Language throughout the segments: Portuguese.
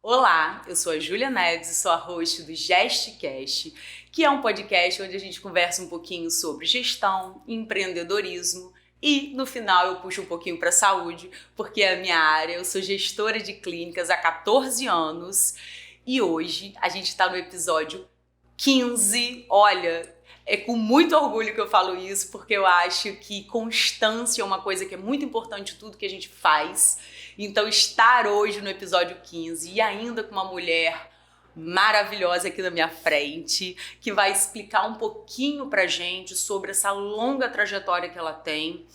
Olá, eu sou a Júlia Neves e sou a host do GestCast, que é um podcast onde a gente conversa um pouquinho sobre gestão, empreendedorismo e, no final, eu puxo um pouquinho para saúde, porque é a minha área. Eu sou gestora de clínicas há 14 anos e hoje a gente está no episódio 15. Olha, é com muito orgulho que eu falo isso, porque eu acho que constância é uma coisa que é muito importante em tudo que a gente faz. Então, estar hoje no episódio 15 e ainda com uma mulher maravilhosa aqui na minha frente, que vai explicar um pouquinho pra gente sobre essa longa trajetória que ela tem,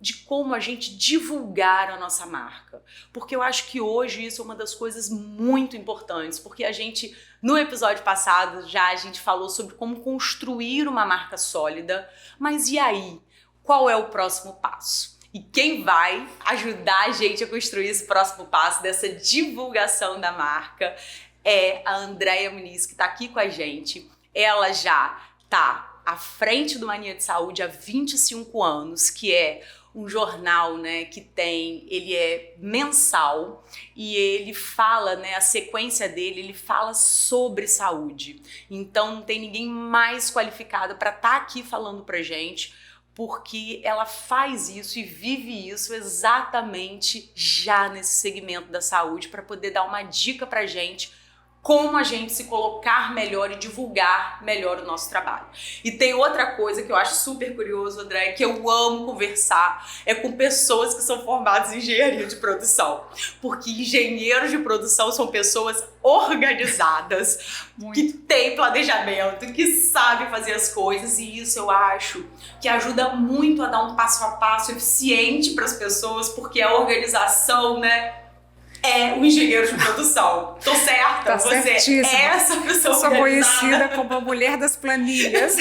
de como a gente divulgar a nossa marca. Porque eu acho que hoje isso é uma das coisas muito importantes, porque a gente, no episódio passado, a gente falou sobre como construir uma marca sólida, mas e aí? Qual é o próximo passo? E quem vai ajudar a gente a construir esse próximo passo dessa divulgação da marca é a Andréia Muniz, que está aqui com a gente. Ela já está à frente do Mania de Saúde há 25 anos, que é um jornal, né, ele é mensal e ele fala, né, a sequência dele, ele fala sobre saúde. Então não tem ninguém mais qualificado para estar aqui falando pra gente, porque ela faz isso e vive isso exatamente já nesse segmento da saúde, para poder dar uma dica pra gente como a gente se colocar melhor e divulgar melhor o nosso trabalho. E tem outra coisa que eu acho super curioso, André, que eu amo conversar, é com pessoas que são formadas em engenharia de produção. Porque engenheiros de produção são pessoas organizadas, que têm planejamento, que sabem fazer as coisas, e isso eu acho que ajuda muito a dar um passo a passo eficiente para as pessoas, porque a organização, né, é o engenheiro de produção. Tô certa? Tá você certíssima. É essa pessoa eu sou conhecida como a mulher das planilhas.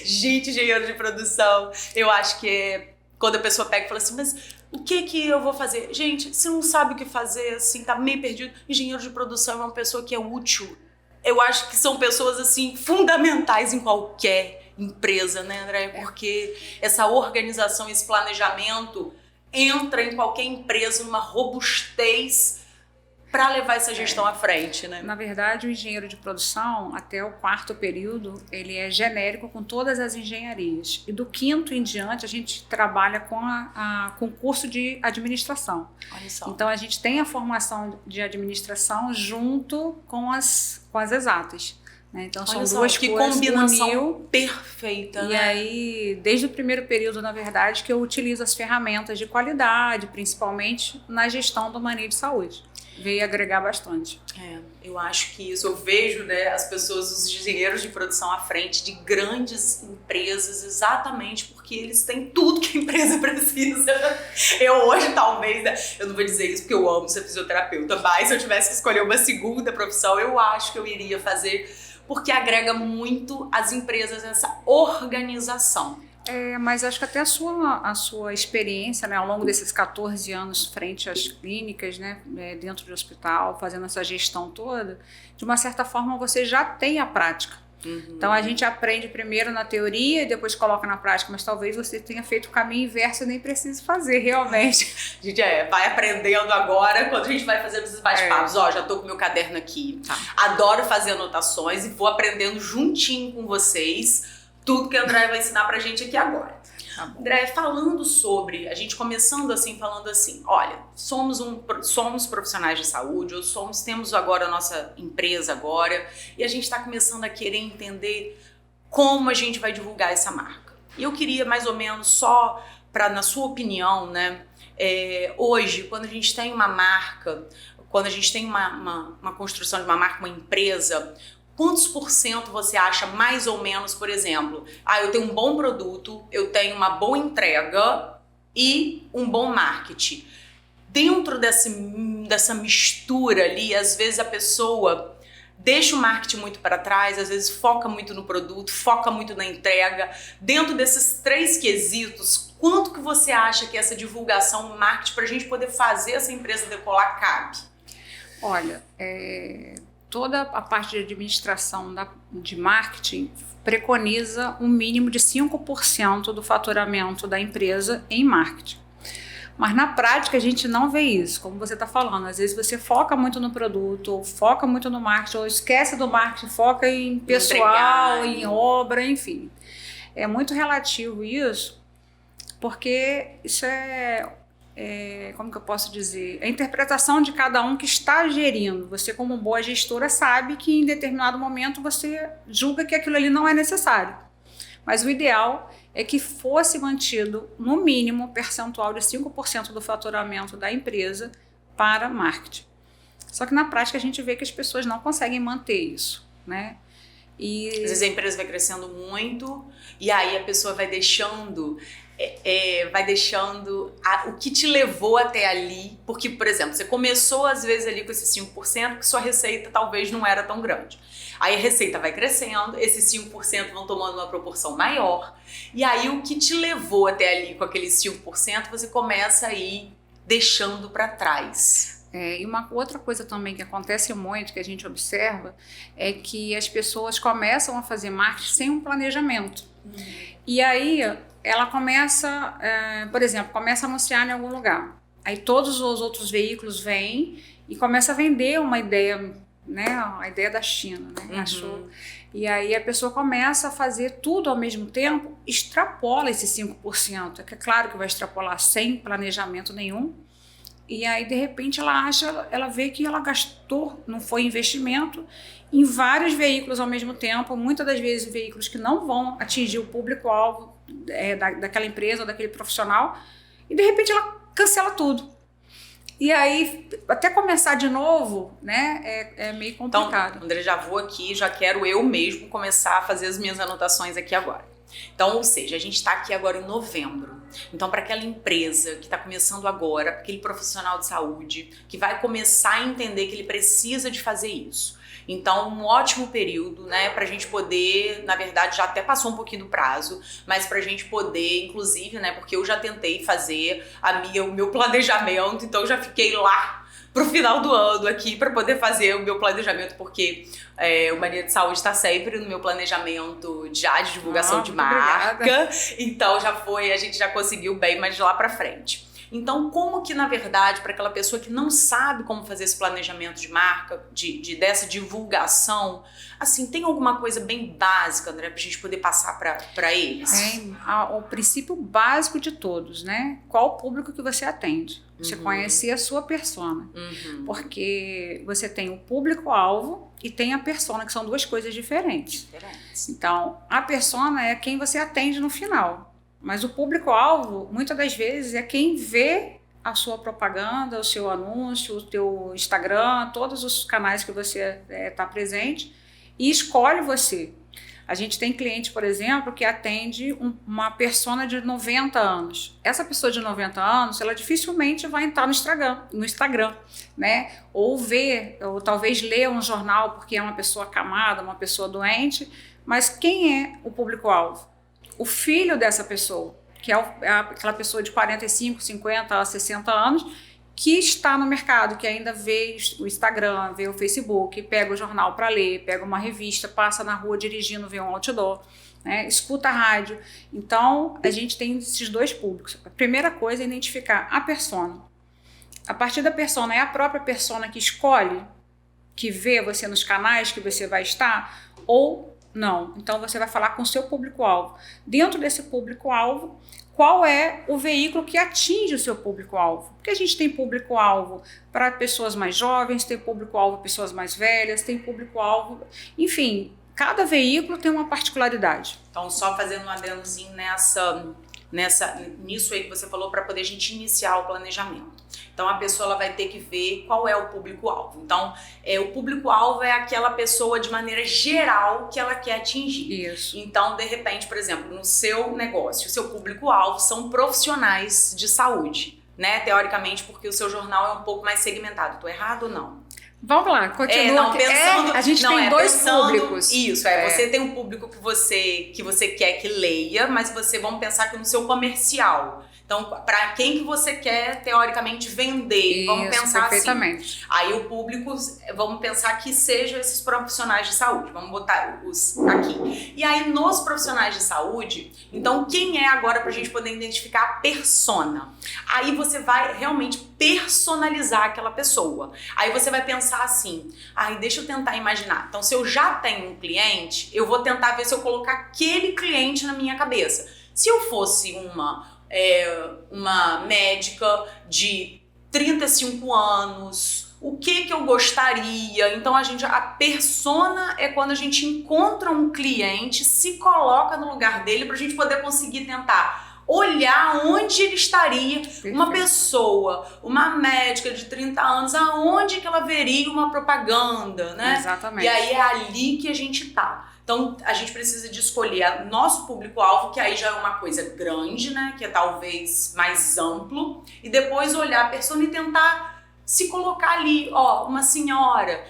Gente, engenheiro de produção, eu acho que é quando a pessoa pega e fala assim, mas o que eu vou fazer? Gente, se não sabe o que fazer, assim, tá meio perdido, engenheiro de produção é uma pessoa que é útil. Eu acho que são pessoas, assim, fundamentais em qualquer empresa, né, André? Porque essa organização, esse planejamento entra em qualquer empresa numa robustez para levar essa gestão à frente, né? Na verdade, o engenheiro de produção, até o 4º período, ele é genérico com todas as engenharias. E do 5º em diante, a gente trabalha com o curso de administração. Olha só. Então, a gente tem a formação de administração junto com as exatas. Então são duas que coisas, combinação perfeita, né? E aí, desde o 1º período, na verdade, que eu utilizo as ferramentas de qualidade, principalmente na gestão do Mania de Saúde. Veio agregar bastante. Eu acho que isso, eu vejo, né, as pessoas, os engenheiros de produção à frente de grandes empresas, exatamente porque eles têm tudo que a empresa precisa. Eu hoje, talvez, né, eu não vou dizer isso porque eu amo ser fisioterapeuta, mas se eu tivesse que escolher uma segunda profissão, eu acho que eu iria fazer, porque agrega muito às empresas essa organização. Mas acho que até a sua experiência, né, ao longo desses 14 anos frente às clínicas, né, dentro do hospital, fazendo essa gestão toda, de uma certa forma você já tem a prática. Então a gente aprende primeiro na teoria e depois coloca na prática, mas talvez você tenha feito o caminho inverso e nem precise fazer realmente. A gente vai aprendendo agora quando a gente vai fazendo esses bate-papos. Já tô com meu caderno aqui, adoro fazer anotações e vou aprendendo juntinho com vocês tudo que a Andréia vai ensinar pra gente aqui agora. Andréia, a gente começando assim, falando assim, olha, somos profissionais de saúde, temos agora a nossa empresa agora, e a gente está começando a querer entender como a gente vai divulgar essa marca. E eu queria mais ou menos só na sua opinião, né, hoje, quando a gente tem uma marca, quando a gente tem uma construção de uma marca, uma empresa, quantos % você acha, mais ou menos, por exemplo, eu tenho um bom produto, eu tenho uma boa entrega e um bom marketing. Dentro dessa mistura ali, às vezes a pessoa deixa o marketing muito para trás, às vezes foca muito no produto, foca muito na entrega. Dentro desses 3 quesitos, quanto que você acha que essa divulgação, marketing, para a gente poder fazer essa empresa decolar, cabe? Olha, toda a parte de administração de marketing preconiza um mínimo de 5% do faturamento da empresa em marketing. Mas na prática a gente não vê isso, como você está falando. Às vezes você foca muito no produto, ou foca muito no marketing, ou esquece do marketing, foca em pessoal, em obra, enfim. É muito relativo isso, porque isso como que eu posso dizer? A interpretação de cada um que está gerindo. Você, como boa gestora, sabe que em determinado momento você julga que aquilo ali não é necessário. Mas o ideal é que fosse mantido, no mínimo, percentual de 5% do faturamento da empresa para marketing. Só que na prática a gente vê que as pessoas não conseguem manter isso, né? E às vezes a empresa vai crescendo muito e aí a pessoa vai deixando o que te levou até ali, porque, por exemplo, você começou às vezes ali com esses 5%, que sua receita talvez não era tão grande. Aí a receita vai crescendo, esses 5% vão tomando uma proporção maior, e aí o que te levou até ali com aqueles 5%, você começa a ir deixando para trás. E uma outra coisa também que acontece muito, que a gente observa, é que as pessoas começam a fazer marketing sem um planejamento. E aí ela começa, por exemplo, começa a anunciar em algum lugar. Aí todos os outros veículos vêm e começa a vender uma ideia, né, a ideia da China, né? Achou. E aí a pessoa começa a fazer tudo ao mesmo tempo, extrapola esses 5%. É claro que vai extrapolar sem planejamento nenhum. E aí, de repente, ela vê que ela gastou, não foi investimento, em vários veículos ao mesmo tempo, muitas das vezes veículos que não vão atingir o público-alvo daquela empresa ou daquele profissional, e de repente ela cancela tudo. E aí, até começar de novo, né, é meio complicado. Então, André, já vou aqui, já quero eu mesmo começar a fazer as minhas anotações aqui agora. Então, ou seja, a gente está aqui agora em novembro. Então, para aquela empresa que está começando agora, para aquele profissional de saúde que vai começar a entender que ele precisa de fazer isso. Então, um ótimo período, né, para a gente poder, na verdade, já até passou um pouquinho do prazo, mas para a gente poder, inclusive, né, porque eu já tentei fazer o meu planejamento, então já fiquei lá pro final do ano aqui para poder fazer o meu planejamento, porque o Mania de Saúde está sempre no meu planejamento já de divulgação de marca. Obrigada. Então a gente já conseguiu bem, mas de lá para frente. Então, como que, na verdade, para aquela pessoa que não sabe como fazer esse planejamento de marca, dessa divulgação, assim, tem alguma coisa bem básica, André, para a gente poder passar para eles? O princípio básico de todos, né? Qual o público que você atende? Você conhecer a sua persona. Porque você tem o público-alvo e tem a persona, que são duas coisas diferentes. Então, a persona é quem você atende no final. Mas o público-alvo, muitas das vezes, é quem vê a sua propaganda, o seu anúncio, o teu Instagram, todos os canais que você está presente e escolhe você. A gente tem cliente, por exemplo, que atende uma persona de 90 anos. Essa pessoa de 90 anos, ela dificilmente vai entrar no Instagram, né? Ou talvez ler um jornal porque é uma pessoa acamada, uma pessoa doente. Mas quem é o público-alvo? O filho dessa pessoa, que é aquela pessoa de 45, 50, 60 anos, que está no mercado, que ainda vê o Instagram, vê o Facebook, pega o jornal para ler, pega uma revista, passa na rua dirigindo, vê um outdoor, né? Escuta a rádio. Então, a gente tem esses dois públicos. A primeira coisa é identificar a persona. A partir da persona, é a própria persona que escolhe, que vê você nos canais que você vai estar, ou não. Então, você vai falar com o seu público-alvo. Dentro desse público-alvo, qual é o veículo que atinge o seu público-alvo? Porque a gente tem público-alvo para pessoas mais jovens, tem público-alvo para pessoas mais velhas, tem público-alvo... Enfim, cada veículo tem uma particularidade. Então, só fazendo um adendozinho nisso aí que você falou, para poder a gente iniciar o planejamento. Então, a pessoa ela vai ter que ver qual é o público-alvo. Então, o público-alvo é aquela pessoa de maneira geral que ela quer atingir. Isso. Então, de repente, por exemplo, no seu negócio, o seu público-alvo são profissionais de saúde, né? Teoricamente, porque o seu jornal é um pouco mais segmentado. Estou errado ou não? Vamos lá, continua. A gente tem dois públicos. Isso, você tem um público que você quer que leia, mas vamos pensar que no seu comercial, Então, para quem que você quer, teoricamente, vender? Vamos pensar perfeitamente. assim. Aí o público, vamos pensar que sejam esses profissionais de saúde. Vamos botar os aqui. E aí, nos profissionais de saúde, então, quem é agora pra gente poder identificar a persona? Aí você vai realmente personalizar aquela pessoa. Aí você vai pensar assim, deixa eu tentar imaginar. Então, se eu já tenho um cliente, eu vou tentar ver se eu colocar aquele cliente na minha cabeça. Se eu fosse uma médica de 35 anos, o que eu gostaria? Então a persona é quando a gente encontra um cliente, se coloca no lugar dele pra gente poder conseguir tentar olhar onde ele estaria. Perfeito. Uma pessoa, uma médica de 30 anos, aonde que ela veria uma propaganda, né? Exatamente. E aí é ali que a gente tá. Então, a gente precisa de escolher nosso público-alvo, que aí já é uma coisa grande, né? Que é talvez mais amplo. E depois olhar a persona e tentar se colocar ali. Uma senhora.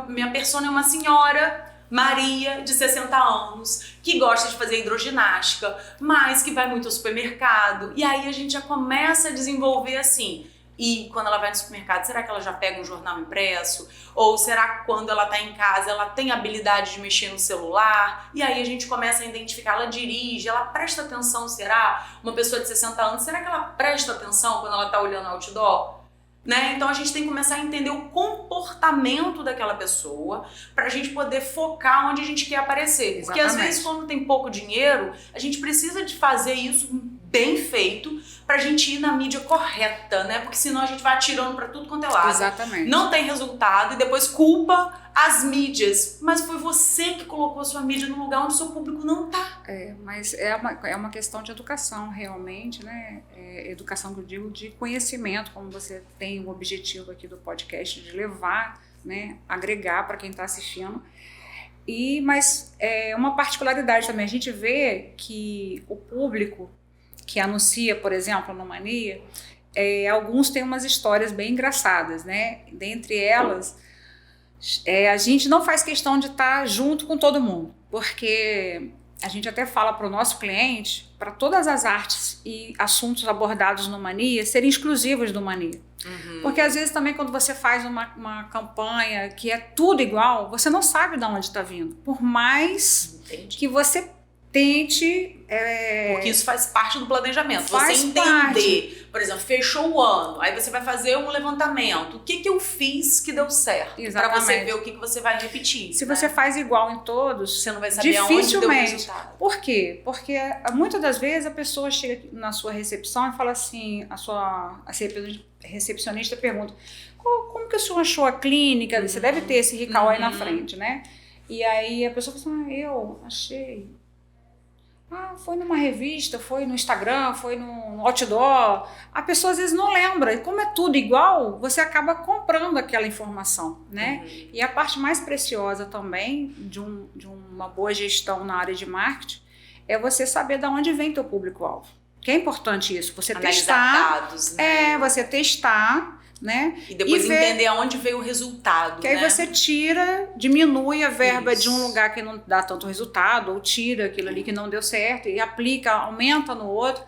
Minha persona é uma senhora, Maria, de 60 anos, que gosta de fazer hidroginástica, mas que vai muito ao supermercado. E aí a gente já começa a desenvolver assim... E quando ela vai no supermercado, será que ela já pega um jornal impresso? Ou será que quando ela tá em casa, ela tem habilidade de mexer no celular? E aí a gente começa a identificar, ela dirige, ela presta atenção, será? Uma pessoa de 60 anos, será que ela presta atenção quando ela tá olhando outdoor? Né? Então a gente tem que começar a entender o comportamento daquela pessoa pra gente poder focar onde a gente quer aparecer. Exatamente. Porque às vezes quando tem pouco dinheiro, a gente precisa de fazer isso bem feito pra gente ir na mídia correta, né? Porque senão a gente vai atirando pra tudo quanto é lado. Exatamente. Não tem resultado e depois culpa as mídias. Mas foi você que colocou a sua mídia no lugar onde o seu público não tá. Mas é uma questão de educação realmente, né? Educação que eu digo de conhecimento, como você tem o objetivo aqui do podcast de levar, né? Agregar para quem está assistindo. Mas uma particularidade também, a gente vê que o público que anuncia, por exemplo, no Mania, alguns têm umas histórias bem engraçadas, né? Dentre elas, a gente não faz questão de estar junto com todo mundo, porque a gente até fala para o nosso cliente, para todas as artes e assuntos abordados no Mania, serem exclusivos do Mania. Uhum. Porque às vezes também quando você faz uma campanha que é tudo igual, você não sabe de onde está vindo. Por mais que você tente... Porque isso faz parte do planejamento. Você entender, por exemplo, fechou o ano, aí você vai fazer um levantamento. O que eu fiz que deu certo? Para você ver o que você vai repetir. Se você faz igual em todos, você não vai saber aonde deu o resultado. Por quê? Porque muitas das vezes a pessoa chega na sua recepção e fala assim, a recepcionista pergunta, como que o senhor achou a clínica? Você deve ter esse recall aí na frente, né? E aí a pessoa fala assim, eu achei... foi numa revista, foi no Instagram, foi no outdoor. A pessoa às vezes não lembra. E como é tudo igual, você acaba comprando aquela informação, né? Uhum. E a parte mais preciosa também de uma boa gestão na área de marketing é você saber de onde vem teu público-alvo. Que é importante isso, você testar. Dados, né? Você testar, né? E depois entender aonde veio o resultado. Que aí você diminui a verba de um lugar que não dá tanto resultado, ou tira aquilo ali que não deu certo e aplica, aumenta no outro.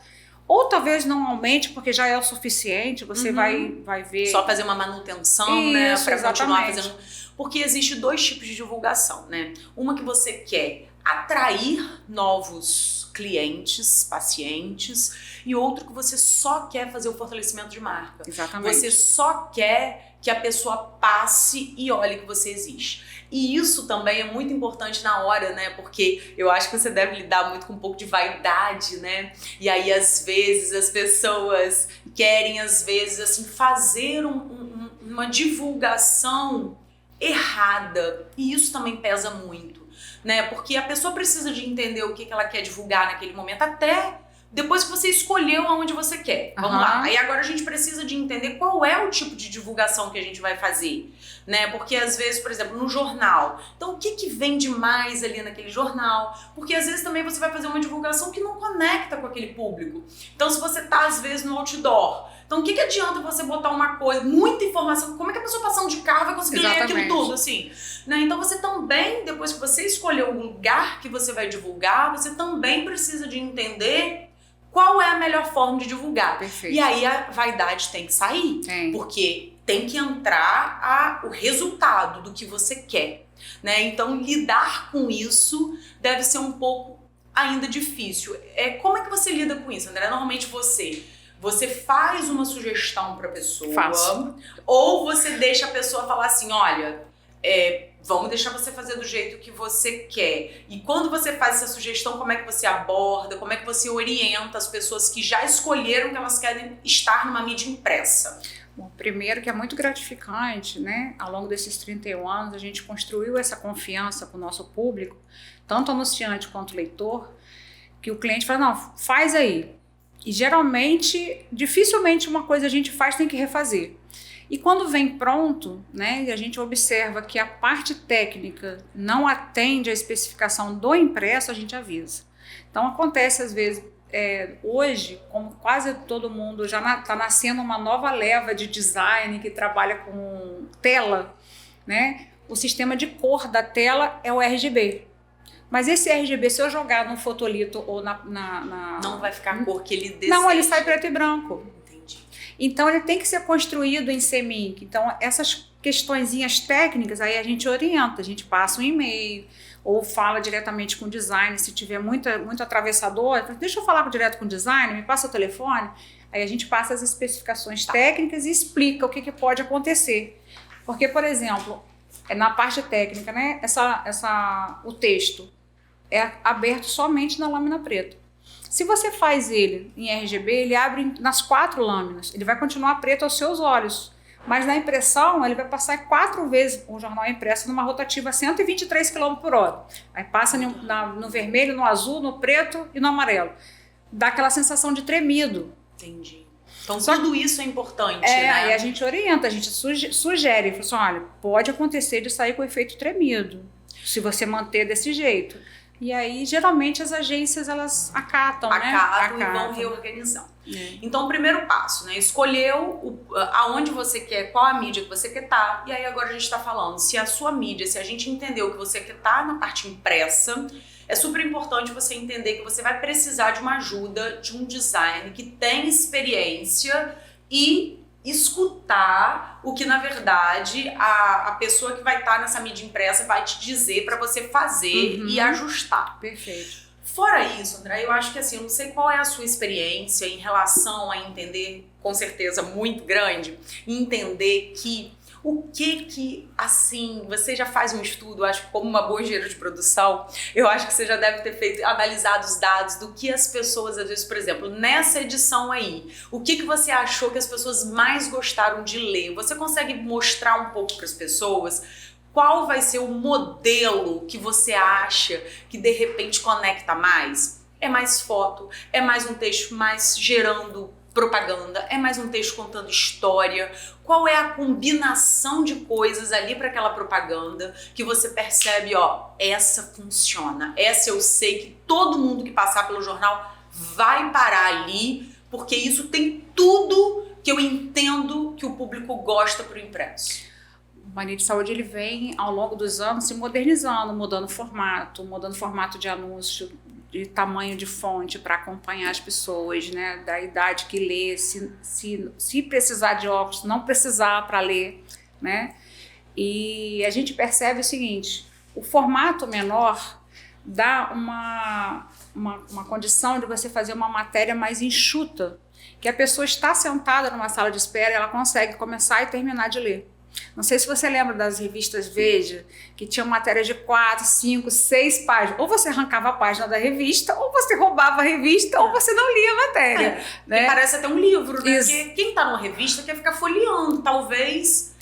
Ou talvez não aumente porque já é o suficiente, você vai ver... Só fazer uma manutenção, né? Para continuar fazendo... Porque existe 2 tipos de divulgação, né? Uma que você quer atrair novos clientes, pacientes, e outro que você só quer fazer o fortalecimento de marca. Exatamente. Você só quer que a pessoa passe e olhe que você existe. E isso também é muito importante na hora, né? Porque eu acho que você deve lidar muito com um pouco de vaidade, né? E aí, às vezes, as pessoas querem, às vezes, assim, fazer uma divulgação errada. E isso também pesa muito, né? Porque a pessoa precisa de entender o que ela quer divulgar naquele momento, até depois que você escolheu aonde você quer. Vamos lá. Aí agora a gente precisa de entender qual é o tipo de divulgação que a gente vai fazer, né? Porque às vezes, por exemplo, no jornal. Então, o que vende mais ali naquele jornal? Porque às vezes também você vai fazer uma divulgação que não conecta com aquele público. Então, se você tá às vezes no outdoor, então o que adianta você botar uma coisa, muita informação, como é que a pessoa passando de carro vai conseguir ler aquilo tudo, assim? Né? Então você também, depois que você escolheu o lugar que você vai divulgar, você também precisa de entender qual é a melhor forma de divulgar. Perfeito. E aí a vaidade tem que sair, porque tem que entrar o resultado do que você quer, né? Então lidar com isso deve ser um pouco ainda difícil. Como é que você lida com isso, André? Normalmente você faz uma sugestão para a pessoa. Faço. Ou você deixa a pessoa falar assim, olha, vamos deixar você fazer do jeito que você quer. E quando você faz essa sugestão, como é que você aborda, como é que você orienta as pessoas que já escolheram que elas querem estar numa mídia impressa? Bom, primeiro que é muito gratificante, né? Ao longo desses 31 anos, a gente construiu essa confiança com o nosso público, tanto anunciante quanto leitor, que o cliente fala, não, faz aí. E geralmente, dificilmente uma coisa a gente faz, tem que refazer. E quando vem pronto, né, e a gente observa que a parte técnica não atende à especificação do impresso, a gente avisa. Então acontece às vezes, hoje, como quase todo mundo já está nascendo uma nova leva de design que trabalha com tela, né, o sistema de cor da tela é o RGB. Mas esse RGB, se eu jogar no fotolito ou não vai ficar a cor que ele deseja. Não, ele sai preto e branco. Entendi. Então ele tem que ser construído em CMYK. Então essas questõezinhas técnicas aí a gente orienta, a gente passa um e-mail ou fala diretamente com o designer, se tiver muito atravessador, deixa eu falar direto com o designer, me passa o telefone, aí a gente passa as especificações técnicas e explica o que pode acontecer. Porque, por exemplo, na parte técnica, né, o texto é aberto somente na lâmina preta. Se você faz ele em RGB, ele abre nas 4 lâminas. Ele vai continuar preto aos seus olhos. Mas na impressão, ele vai passar 4 vezes o jornal impresso numa rotativa a 123 km por hora. Aí passa no vermelho, no azul, no preto e no amarelo. Dá aquela sensação de tremido. Entendi. Então tudo isso é importante, né? Aí a gente orienta, a gente sugere. Fala assim, olha, pode acontecer de sair com efeito tremido, se você manter desse jeito. E aí, geralmente, as agências, elas acatam, né? Acatam e vão reorganizando. Então, o primeiro passo, né? Escolheu aonde você quer, qual a mídia que você quer estar. E aí, agora a gente está falando, se a sua mídia, se a gente entendeu que você quer estar na parte impressa, é super importante você entender que você vai precisar de uma ajuda, de um design que tem experiência e escutar o que, na verdade, a pessoa que vai estar nessa mídia impressa vai te dizer para você fazer e ajustar. Perfeito. Fora isso, André, eu acho que assim, eu não sei qual é a sua experiência em relação a entender, com certeza muito grande, entender que o que, assim, você já faz um estudo, acho que como uma boa engenheira de produção, eu acho que você já deve ter analisado os dados do que as pessoas, às vezes, por exemplo, nessa edição aí, o que você achou que as pessoas mais gostaram de ler? Você consegue mostrar um pouco para as pessoas qual vai ser o modelo que você acha que, de repente, conecta mais? É mais foto, é mais um texto mais gerando propaganda, é mais um texto contando história, qual é a combinação de coisas ali para aquela propaganda que você percebe, ó, essa funciona, essa eu sei que todo mundo que passar pelo jornal vai parar ali, porque isso tem tudo que eu entendo que o público gosta pro impresso. O Mania de Saúde, ele vem ao longo dos anos se modernizando, mudando formato de anúncio, de tamanho de fonte para acompanhar as pessoas, né, da idade que lê, se precisar de óculos, não precisar para ler, né, e a gente percebe o seguinte, o formato menor dá uma condição de você fazer uma matéria mais enxuta, que a pessoa está sentada numa sala de espera e ela consegue começar e terminar de ler. Não sei se você lembra das revistas Veja, que tinham matérias de 4, 5, 6 páginas. Ou você arrancava a página da revista, ou você roubava a revista, ou você não lia a matéria. Né? E parece até um livro, né? Porque quem está numa revista quer ficar folheando. Talvez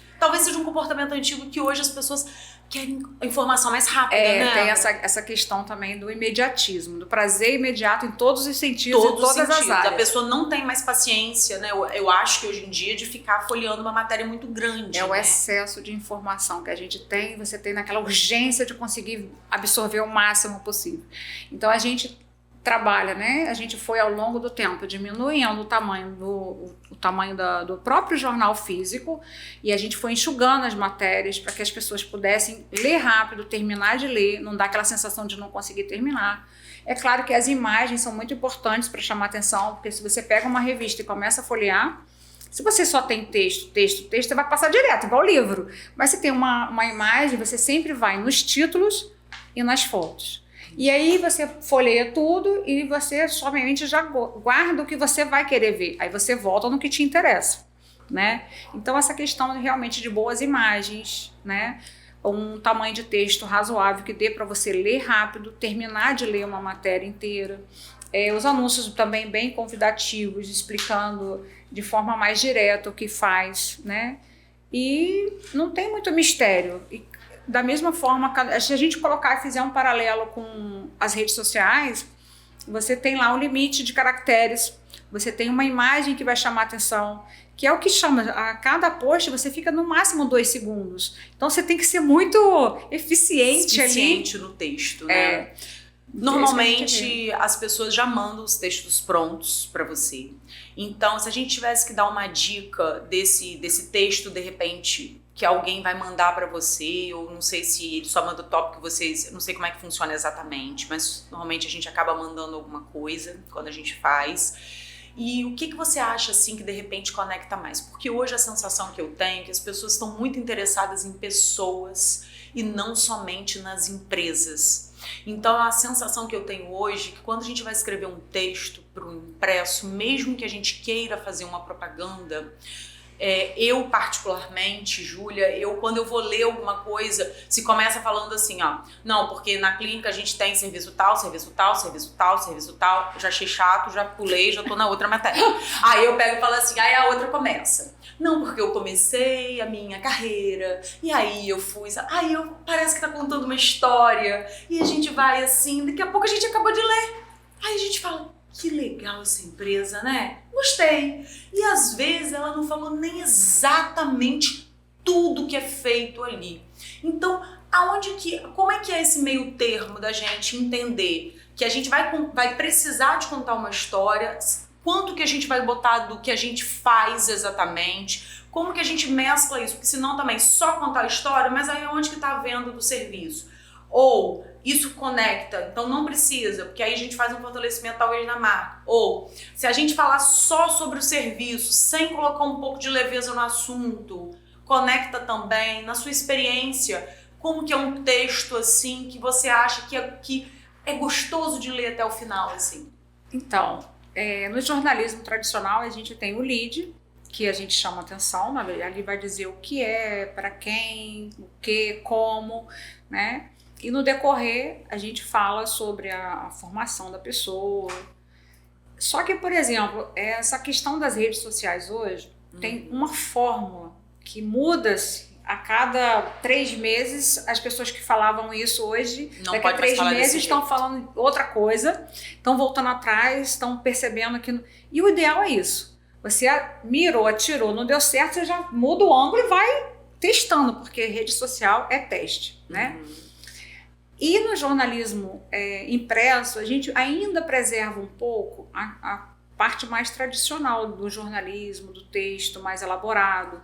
seja um comportamento antigo que hoje as pessoas querem a informação mais rápida, né? Tem essa questão também do imediatismo, do prazer imediato em todos os sentidos, em todas as áreas. A pessoa não tem mais paciência, né? Eu acho que hoje em dia de ficar folheando uma matéria muito grande. O excesso de informação que a gente tem, você tem naquela urgência de conseguir absorver o máximo possível. Então a gente trabalha, né? A gente foi ao longo do tempo diminuindo o tamanho do próprio jornal físico e a gente foi enxugando as matérias para que as pessoas pudessem ler rápido, terminar de ler, não dar aquela sensação de não conseguir terminar. É claro que as imagens são muito importantes para chamar atenção, porque se você pega uma revista e começa a folhear, se você só tem texto, você vai passar direto, igual livro. Mas se tem uma imagem, você sempre vai nos títulos e nas fotos. E aí você folheia tudo e você somente já guarda o que você vai querer ver. Aí você volta no que te interessa, né? Então essa questão realmente de boas imagens, né? Um tamanho de texto razoável que dê para você ler rápido, terminar de ler uma matéria inteira. Os anúncios também bem convidativos, explicando de forma mais direta o que faz, né? E não tem muito mistério. Da mesma forma, se a gente colocar e fizer um paralelo com as redes sociais, você tem lá um limite de caracteres, você tem uma imagem que vai chamar atenção, que é o que chama, a cada post você fica no máximo 2 segundos. Então você tem que ser muito eficiente ali. No texto, né? Normalmente as pessoas já mandam os textos prontos para você. Então, se a gente tivesse que dar uma dica desse texto, de repente, que alguém vai mandar para você, ou não sei se ele só manda o tópico que vocês, não sei como é que funciona exatamente, mas normalmente a gente acaba mandando alguma coisa quando a gente faz. E o que você acha assim que de repente conecta mais? Porque hoje a sensação que eu tenho é que as pessoas estão muito interessadas em pessoas e não somente nas empresas. Então a sensação que eu tenho hoje é que quando a gente vai escrever um texto para um impresso, mesmo que a gente queira fazer uma propaganda, eu particularmente, Júlia, quando eu vou ler alguma coisa, se começa falando assim, ó, não, porque na clínica a gente tem serviço tal, serviço tal, serviço tal, serviço tal, já achei chato, já pulei, já tô na outra matéria. Aí eu pego e falo assim, aí a outra começa. Não, porque eu comecei a minha carreira, e aí eu fui, parece que tá contando uma história, e a gente vai assim, daqui a pouco a gente acabou de ler. Aí a gente fala, que legal essa empresa, né? Gostei. E às vezes ela não falou nem exatamente tudo que é feito ali. Então, como é que é esse meio termo da gente entender que a gente vai precisar de contar uma história, quanto que a gente vai botar do que a gente faz exatamente, como que a gente mescla isso, porque senão também só contar a história, mas aí onde que tá a venda do serviço? Ou isso conecta, então não precisa, porque aí a gente faz um fortalecimento talvez na marca. Ou se a gente falar só sobre o serviço, sem colocar um pouco de leveza no assunto, conecta também. Na sua experiência, como que é um texto assim que você acha que é gostoso de ler até o final, assim? Então, no jornalismo tradicional a gente tem o lead, que a gente chama atenção, ali vai dizer o que é, para quem, o que, como, né? E no decorrer, a gente fala sobre a formação da pessoa. Só que, por exemplo, essa questão das redes sociais hoje tem uma fórmula que muda-se a cada 3 meses. As pessoas que falavam isso hoje, daqui a 3 meses estão falando outra coisa, estão voltando atrás, estão percebendo que... E o ideal é isso. Você mirou, atirou, não deu certo, você já muda o ângulo e vai testando, porque rede social é teste, né? E no jornalismo impresso, a gente ainda preserva um pouco a parte mais tradicional do jornalismo, do texto mais elaborado.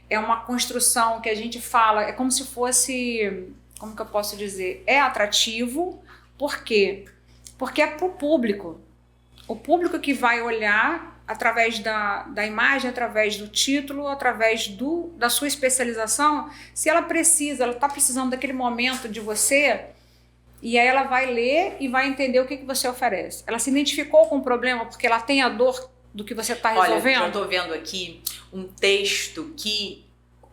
É uma construção que a gente fala, é como se fosse, como que eu posso dizer, é atrativo. Por quê? Porque é para o público que vai olhar através da imagem, através do título, através da sua especialização, se ela está precisando daquele momento de você, e aí ela vai ler e vai entender o que você oferece. Ela se identificou com o problema porque ela tem a dor do que você está resolvendo? Olha, eu estou vendo aqui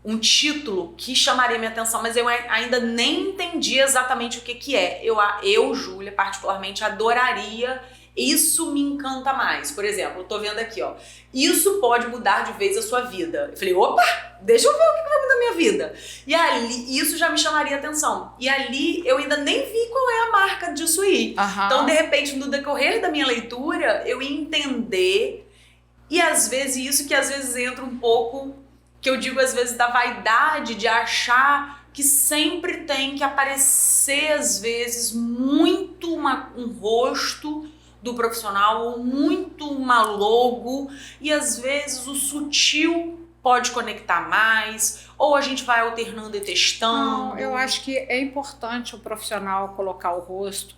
um título que chamaria minha atenção, mas eu ainda nem entendi exatamente o que é. Eu, Júlia, particularmente, adoraria. Isso me encanta mais. Por exemplo, eu tô vendo aqui, ó. Isso pode mudar de vez a sua vida. Eu falei, opa, deixa eu ver o que vai mudar a minha vida. E ali, isso já me chamaria atenção. E ali, eu ainda nem vi qual é a marca disso aí. Então, de repente, no decorrer da minha leitura, eu ia entender. E às vezes, isso que às vezes entra um pouco, que eu digo às vezes, da vaidade de achar que sempre tem que aparecer, às vezes, muito um rosto do profissional ou muito uma logo, e às vezes o sutil pode conectar mais, ou a gente vai alternando e testando? Não, eu acho que é importante o profissional colocar o rosto.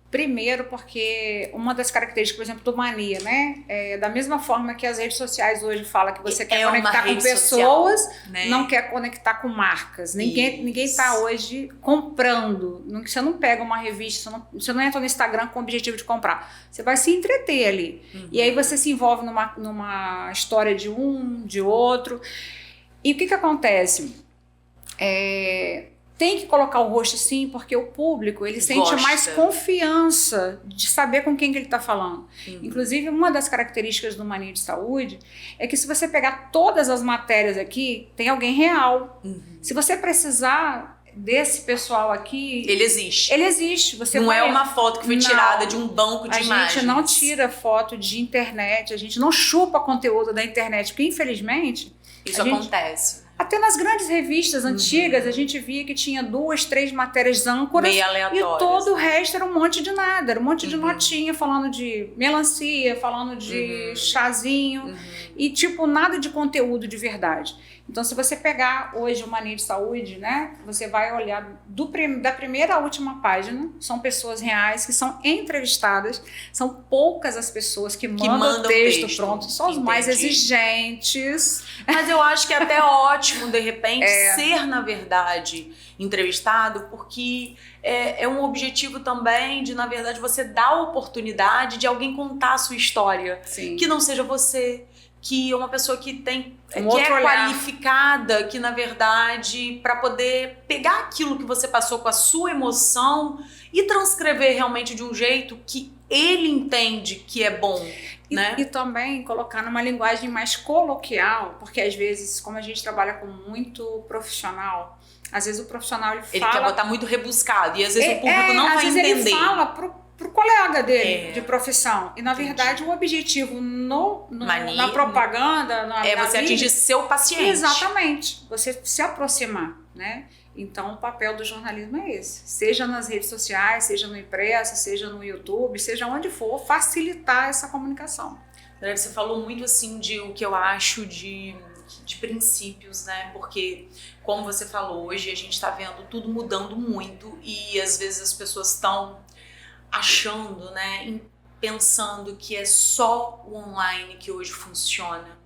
Primeiro, porque uma das características, por exemplo, do Mania, né? Da mesma forma que as redes sociais hoje falam que você quer conectar com pessoas, social, né? Não quer conectar com marcas. Ninguém está hoje comprando. Você não pega uma revista, você não entra no Instagram com o objetivo de comprar. Você vai se entreter ali. E aí você se envolve numa história de um, de outro. E o que acontece? Tem que colocar o rosto sim, porque o público ele sente mais confiança de saber com quem que ele está falando. Inclusive, uma das características do Mania de Saúde é que se você pegar todas as matérias aqui, tem alguém real. Se você precisar desse pessoal aqui... Ele existe. Ele existe. Você não é uma foto que foi tirada de um banco de imagens. A gente não tira foto de internet, a gente não chupa conteúdo da internet, porque infelizmente... Isso acontece. Até nas grandes revistas antigas, a gente via que tinha 2, 3 matérias âncoras meio aleatórias, e todo o resto era um monte de nada. Era um monte de notinha falando de melancia, falando de chazinho e tipo nada de conteúdo de verdade. Então, se você pegar hoje o Mania de Saúde, né, você vai olhar da primeira à última página, são pessoas reais que são entrevistadas, são poucas as pessoas que mandam texto pronto, são os mais exigentes. Mas eu acho que é até ótimo, de repente, ser, na verdade, entrevistado, porque é um objetivo também de, na verdade, você dar a oportunidade de alguém contar a sua história. Sim. Que não seja você, que é uma pessoa que tem que é qualificada, que na verdade para poder pegar aquilo que você passou com a sua emoção e transcrever realmente de um jeito que ele entende que é bom, né? E também colocar numa linguagem mais coloquial, porque às vezes, como a gente trabalha com muito profissional, às vezes o profissional ele fala... quer botar muito rebuscado e às vezes o público não vai entender. Ele fala pro colega dele de profissão. E, na verdade, o objetivo na propaganda... você atingir seu paciente. Exatamente. Você se aproximar, né? Então, o papel do jornalismo é esse. Seja nas redes sociais, seja no impresso, seja no YouTube, seja onde for, facilitar essa comunicação. Você falou muito, assim, de o que eu acho de princípios, né? Porque, como você falou, hoje a gente está vendo tudo mudando muito e, às vezes, as pessoas estão achando, né, pensando que é só o online que hoje funciona,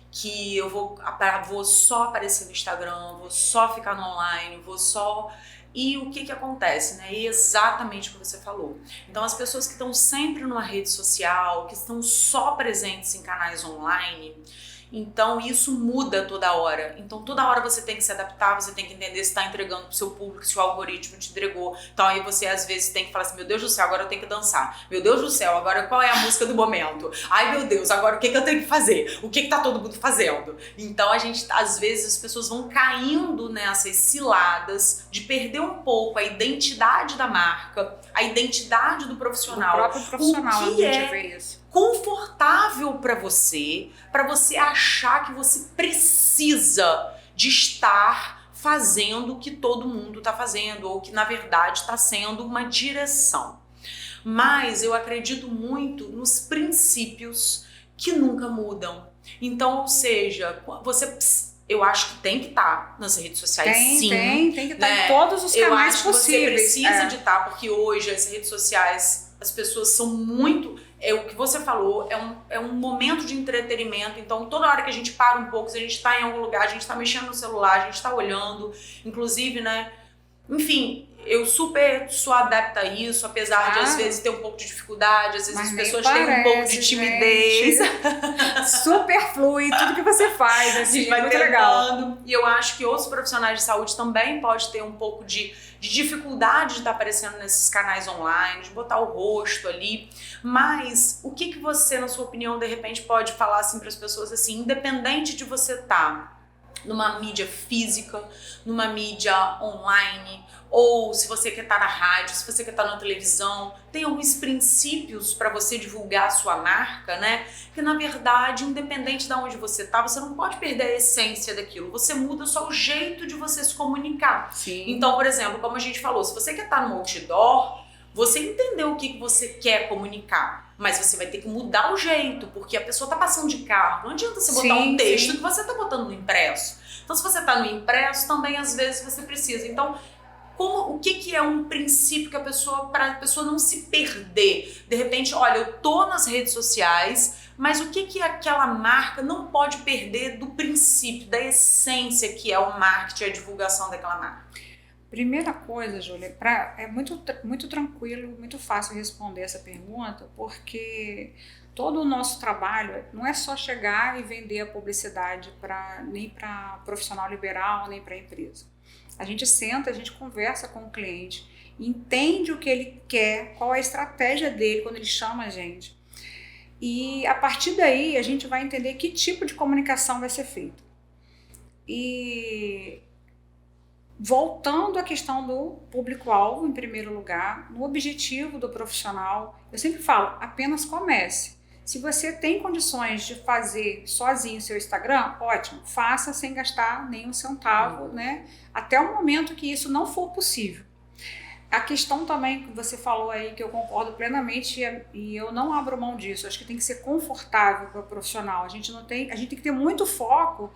que eu vou só aparecer no Instagram, vou só ficar no online, vou só... E o que acontece, né? E exatamente o que você falou. Então, as pessoas que estão sempre numa rede social, que estão só presentes em canais online... Então, isso muda toda hora. Então, toda hora você tem que se adaptar, você tem que entender se está entregando pro seu público, se o algoritmo te entregou. Então, aí você, às vezes, tem que falar assim, meu Deus do céu, agora eu tenho que dançar. Meu Deus do céu, agora qual é a música do momento? Ai, meu Deus, agora o que eu tenho que fazer? O que tá todo mundo fazendo? Então, às vezes, as pessoas vão caindo nessas ciladas de perder um pouco a identidade da marca, a identidade do profissional. O próprio profissional, a gente vê isso. Confortável para você achar que você precisa de estar fazendo o que todo mundo está fazendo ou que na verdade está sendo uma direção. Mas eu acredito muito nos princípios que nunca mudam. Então, ou seja, eu acho que tem que estar nas redes sociais, sim. Tem que estar em todos os canais possíveis. Você precisa de estar, porque hoje as redes sociais, as pessoas são muito... o que você falou, é um momento de entretenimento, então toda hora que a gente para um pouco, se a gente está em algum lugar, a gente está mexendo no celular, a gente está olhando, inclusive, né? Enfim, eu super sou adepta a isso, apesar de às vezes ter um pouco de dificuldade, às vezes as pessoas têm um pouco de timidez. Super flui tudo que você faz, assim, vai muito legal. E eu acho que outros profissionais de saúde também podem ter um pouco de dificuldade de estar aparecendo nesses canais online, de botar o rosto ali. Mas o que você, na sua opinião, de repente pode falar assim para as pessoas, assim, independente de você estar numa mídia física, numa mídia online, ou se você quer estar na rádio, se você quer estar na televisão, tem alguns princípios para você divulgar a sua marca, né? Que na verdade, independente de onde você tá, você não pode perder a essência daquilo. Você muda só o jeito de você se comunicar. Sim. Então, por exemplo, como a gente falou, se você quer estar no outdoor, você entendeu o que você quer comunicar, mas você vai ter que mudar o jeito, porque a pessoa tá passando de carro. Não adianta você botar um texto que você tá botando no impresso. Então, se você tá no impresso, também às vezes você precisa. Então, o que é um princípio que para a pessoa não se perder? De repente, olha, eu tô nas redes sociais, mas o que aquela marca não pode perder do princípio, da essência que é o marketing, a divulgação daquela marca? Primeira coisa, Júlia, é muito tranquilo, muito fácil responder essa pergunta, porque todo o nosso trabalho não é só chegar e vender a publicidade nem para profissional liberal, nem para empresa. A gente senta, a gente conversa com o cliente, entende o que ele quer, qual é a estratégia dele quando ele chama a gente. E a partir daí a gente vai entender que tipo de comunicação vai ser feita. E voltando à questão do público-alvo, em primeiro lugar, no objetivo do profissional, eu sempre falo, apenas comece. Se você tem condições de fazer sozinho seu Instagram, ótimo, faça sem gastar nenhum centavo, né? Até o momento que isso não for possível. A questão também que você falou aí, que eu concordo plenamente, e eu não abro mão disso, acho que tem que ser confortável para o profissional. A gente tem que ter muito foco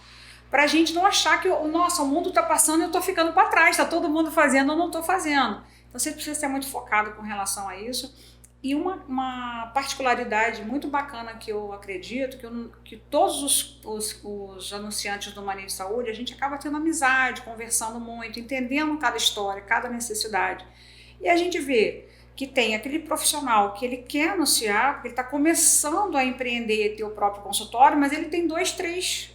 para a gente não achar que, nossa, o mundo está passando e eu estou ficando para trás, está todo mundo fazendo, eu não estou fazendo. Então você precisa ser muito focado com relação a isso. E uma particularidade muito bacana que eu acredito, que todos os anunciantes do Mania de Saúde, a gente acaba tendo amizade, conversando muito, entendendo cada história, cada necessidade. E a gente vê que tem aquele profissional que ele quer anunciar, porque ele está começando a empreender, ter o próprio consultório, mas ele tem 2, 3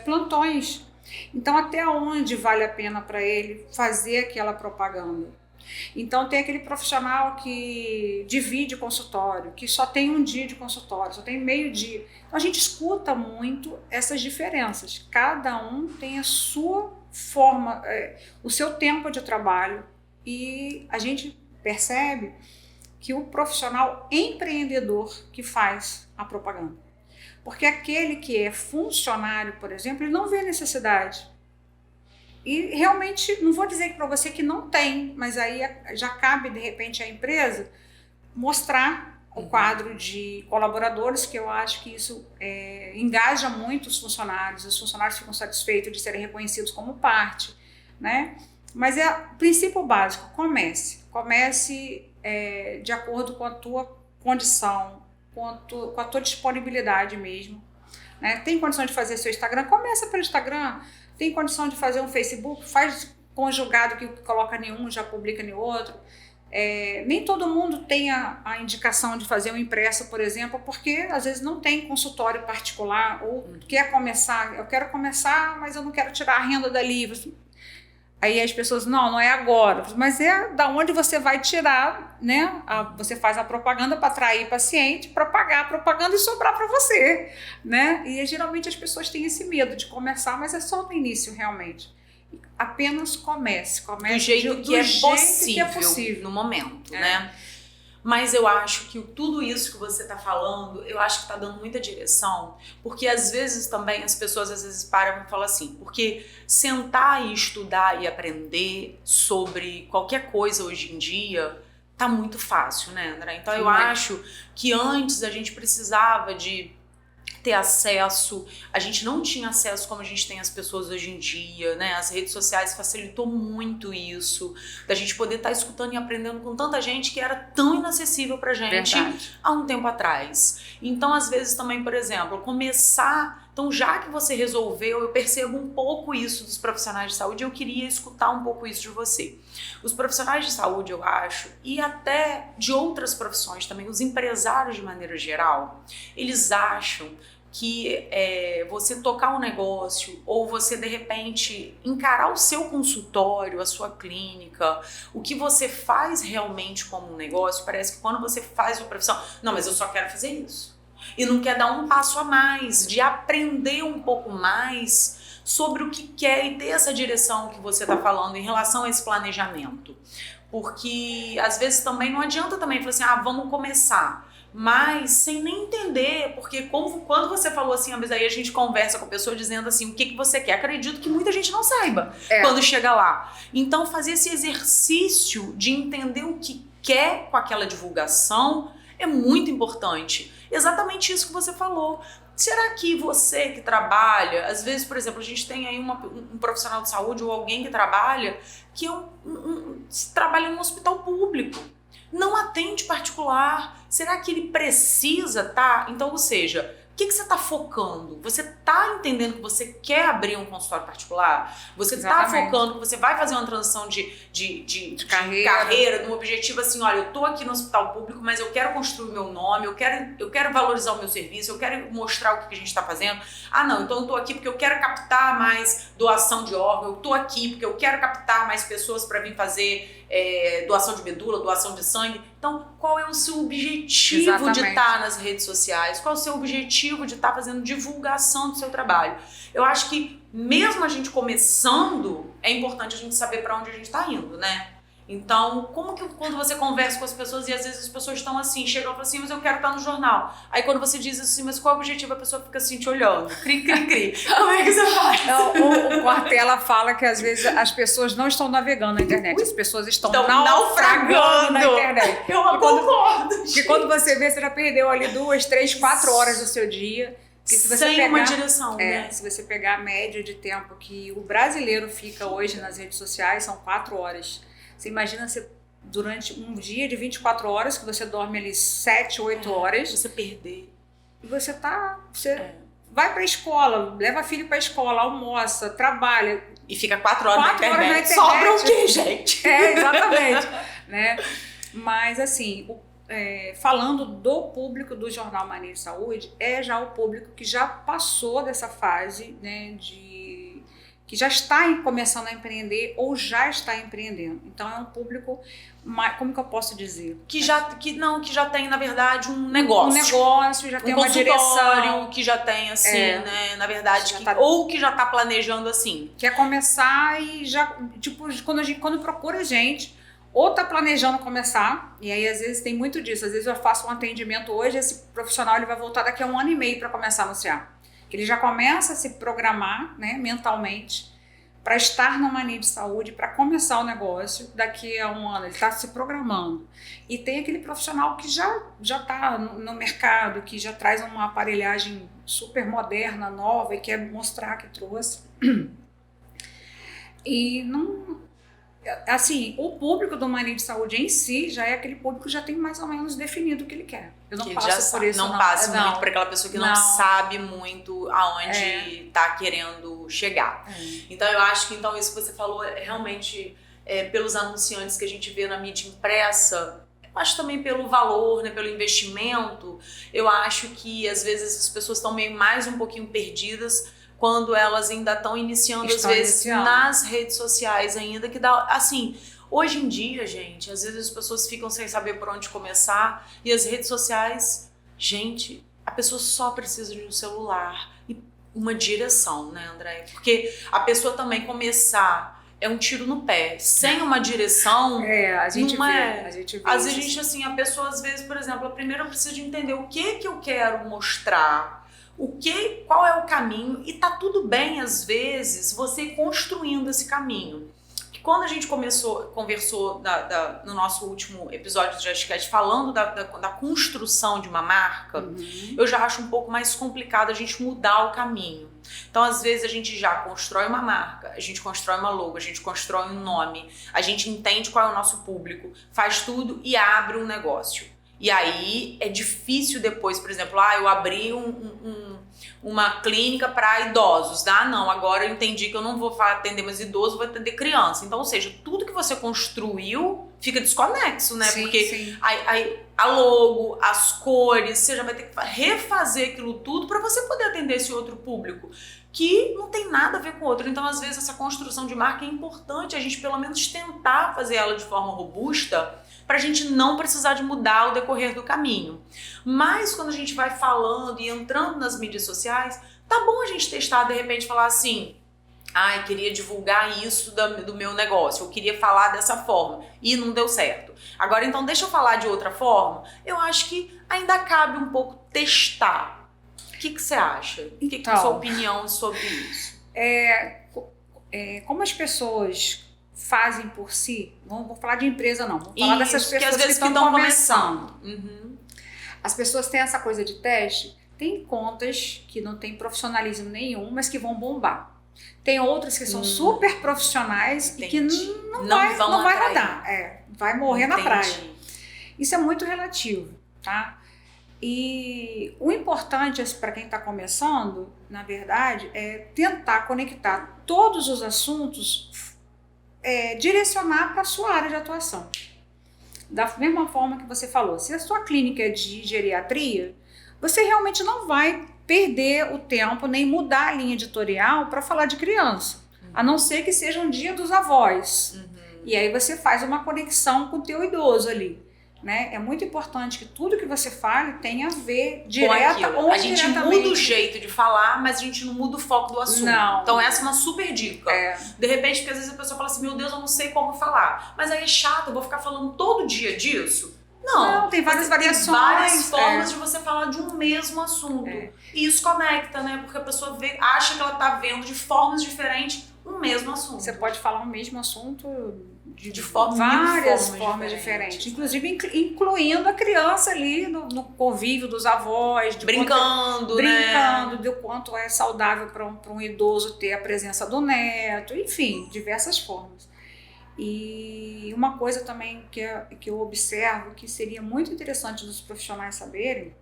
plantões. Então, até onde vale a pena para ele fazer aquela propaganda? Então, tem aquele profissional que divide consultório, que só tem um dia de consultório, só tem meio dia. Então, a gente escuta muito essas diferenças. Cada um tem a sua forma, o seu tempo de trabalho, e a gente percebe que o profissional empreendedor que faz a propaganda. Porque aquele que é funcionário, por exemplo, ele não vê necessidade. E realmente, não vou dizer para você que não tem, mas aí já cabe, de repente, à empresa mostrar o quadro de colaboradores, que eu acho que isso engaja muito os funcionários ficam satisfeitos de serem reconhecidos como parte, né? Mas é o princípio básico, comece de acordo com a tua condição, com a tua disponibilidade mesmo, né? Tem condição de fazer seu Instagram? Começa pelo Instagram. Tem condição de fazer um Facebook? Faz conjugado, que coloca nenhum, já publica nem outro. Nem todo mundo tem a indicação de fazer um impresso, por exemplo, porque às vezes não tem consultório particular, ou quer começar, eu quero começar, mas eu não quero tirar a renda dali. Aí as pessoas, não é agora, mas é da onde você vai tirar, né? Você faz a propaganda para atrair paciente, para pagar a propaganda e sobrar para você, né? E geralmente as pessoas têm esse medo de começar, mas é só no início realmente. Apenas comece do jeito que é possível no momento, né? Mas eu acho que tudo isso que você está falando, eu acho que está dando muita direção, porque às vezes também as pessoas param e falam assim, porque sentar e estudar e aprender sobre qualquer coisa hoje em dia tá muito fácil, né, André? Então eu acho que antes a gente precisava de ter acesso, a gente não tinha acesso como a gente tem as pessoas hoje em dia, né? As redes sociais facilitou muito isso, da gente poder estar escutando e aprendendo com tanta gente que era tão inacessível pra gente há um tempo atrás. Então, às vezes também, por exemplo, então já que você resolveu, eu percebo um pouco isso dos profissionais de saúde, eu queria escutar um pouco isso de você. Os profissionais de saúde, eu acho, e até de outras profissões também, os empresários de maneira geral, eles acham que você tocar um negócio ou você, de repente, encarar o seu consultório, a sua clínica, o que você faz realmente como um negócio, parece que quando você faz uma profissão, não, mas eu só quero fazer isso. E não quer dar um passo a mais, de aprender um pouco mais sobre o que quer e ter essa direção que você está falando em relação a esse planejamento. Porque, às vezes, também não adianta também falar assim, vamos começar, mas sem nem entender, porque quando você falou assim, às vezes aí a gente conversa com a pessoa dizendo assim, o que você quer, acredito que muita gente não saiba quando chega lá. Então, fazer esse exercício de entender o que quer com aquela divulgação é muito importante. Exatamente isso que você falou. Será que você que trabalha, às vezes, por exemplo, a gente tem aí um profissional de saúde ou alguém que trabalha que trabalha num hospital público, não atende particular. Será que ele precisa, tá? Então, ou seja, o que você está focando? Você está entendendo que você quer abrir um consultório particular? Você está focando que você vai fazer uma transição de carreira, num objetivo assim, olha, eu estou aqui no hospital público, mas eu quero construir o meu nome, eu quero valorizar o meu serviço, eu quero mostrar o que a gente está fazendo. Ah, não, então eu estou aqui porque eu quero captar mais doação de órgão, eu estou aqui porque eu quero captar mais pessoas para vir fazer doação de medula, doação de sangue. Então, qual é o seu objetivo de estar nas redes sociais? Qual é o seu objetivo de estar fazendo divulgação do seu trabalho? Eu acho que mesmo a gente começando, é importante a gente saber para onde a gente está indo, né? Então, como que quando você conversa com as pessoas e às vezes as pessoas estão assim, chegam e falam assim, mas eu quero estar no jornal. Aí quando você diz assim, mas qual é o objetivo? A pessoa fica assim te olhando, cri, cri, cri. Como é que você faz? Não, o Cortella fala que às vezes as pessoas não estão navegando na internet, as pessoas estão naufragando na internet. Eu concordo. Porque quando você vê, você já perdeu ali 2, 3, 4 horas do seu dia. Se você sem pegar, uma direção, né? Se você pegar a média de tempo que o brasileiro fica hoje nas redes sociais, são 4 horas. Você imagina durante um dia de 24 horas, que você dorme ali 7, 8 horas. Você perder. E você vai pra escola, leva filho pra escola, almoça, trabalha. E fica 4 horas na internet. Horas na internet. Sobra o quê, gente? Exatamente. Né? Mas assim, falando do público do Jornal Mania de Saúde, é já o público que já passou dessa fase, né, que já está começando a empreender ou já está empreendendo. Então é um público, como que eu posso dizer? Que já tem, na verdade, um negócio. Um negócio, já tem uma direção. Que já tem, assim, né? Na verdade, ou que já está planejando assim. Quer começar e já, tipo, quando procura a gente, ou tá planejando começar, e aí às vezes tem muito disso. Às vezes eu faço um atendimento hoje, esse profissional ele vai voltar daqui a 1 ano e meio para começar a anunciar. Ele já começa a se programar, né, mentalmente para estar no Mania de Saúde, para começar o negócio daqui a 1 ano. Ele está se programando. E tem aquele profissional que já está no mercado, que já traz uma aparelhagem super moderna, nova, e quer mostrar que trouxe. E não... Assim, o público do Mania de Saúde em si já é aquele público que já tem mais ou menos definido o que ele quer. Eu não passo por isso. Não passa muito para aquela pessoa que não sabe muito aonde está querendo chegar. Então eu acho que isso que você falou é realmente pelos anunciantes que a gente vê na mídia impressa, eu acho também pelo valor, né, pelo investimento. Eu acho que às vezes as pessoas estão meio mais um pouquinho perdidas quando elas ainda estão iniciando, às vezes, nas redes sociais ainda, que dá, assim, hoje em dia, gente, às vezes as pessoas ficam sem saber por onde começar, e as redes sociais, gente, a pessoa só precisa de um celular e uma direção, né, André? Porque a pessoa também começar é um tiro no pé, sem uma direção, a gente não vê, é. A gente vê às vezes, a gente, assim, a pessoa, às vezes, por exemplo, a primeira precisa de entender o que eu quero mostrar, qual é o caminho, e tá tudo bem, às vezes, você ir construindo esse caminho. Que quando a gente conversou no nosso último episódio do JustCast falando da construção de uma marca, eu já acho um pouco mais complicado a gente mudar o caminho. Então, às vezes, a gente já constrói uma marca, a gente constrói uma logo, a gente constrói um nome, a gente entende qual é o nosso público, faz tudo e abre um negócio. E aí é difícil depois, por exemplo, eu abri uma clínica para idosos. Não, agora eu entendi que eu não vou atender mais idoso, vou atender criança. Então, ou seja, tudo que você construiu fica desconexo, né? Sim, porque sim. a logo, as cores, você já vai ter que refazer aquilo tudo para você poder atender esse outro público que não tem nada a ver com o outro. Então, às vezes, essa construção de marca é importante a gente pelo menos tentar fazer ela de forma robusta, para a gente não precisar de mudar o decorrer do caminho. Mas quando a gente vai falando e entrando nas mídias sociais, tá bom a gente testar, de repente falar assim, queria divulgar isso do meu negócio, eu queria falar dessa forma e não deu certo. Agora então deixa eu falar de outra forma. Eu acho que ainda cabe um pouco testar. O que você acha? O que é a sua opinião sobre isso? Como as pessoas fazem por si, vou falar de empresa não, vou falar dessas pessoas que às vezes que estão começando. As pessoas têm essa coisa de teste, tem contas que não tem profissionalismo nenhum, mas que vão bombar. Tem outras que são super profissionais e que não vai rodar, vai morrer na praia. Isso é muito relativo, tá? E o importante para quem está começando, na verdade, é tentar conectar todos os assuntos, direcionar para a sua área de atuação. Da mesma forma que você falou, se a sua clínica é de geriatria, você realmente não vai perder o tempo nem mudar a linha editorial para falar de criança, a não ser que seja um dia dos avós. E aí você faz uma conexão com o teu idoso ali. Né? É muito importante que tudo que você fale tenha a ver direta ou a gente muda o jeito de falar, mas a gente não muda o foco do assunto. Não. Então essa é uma super dica. De repente, porque às vezes a pessoa fala assim, meu Deus, eu não sei como falar. Mas aí é chato, eu vou ficar falando todo dia disso? Não, tem várias variações. Tem várias formas de você falar de um mesmo assunto. E isso conecta, né? Porque a pessoa acha que ela tá vendo de formas diferentes um mesmo assunto. Você pode falar o mesmo assunto de várias formas diferentes. Inclusive incluindo a criança ali no convívio dos avós. Brincando, do quanto é saudável para um idoso ter a presença do neto. Enfim, diversas formas. E uma coisa também que eu observo que seria muito interessante dos profissionais saberem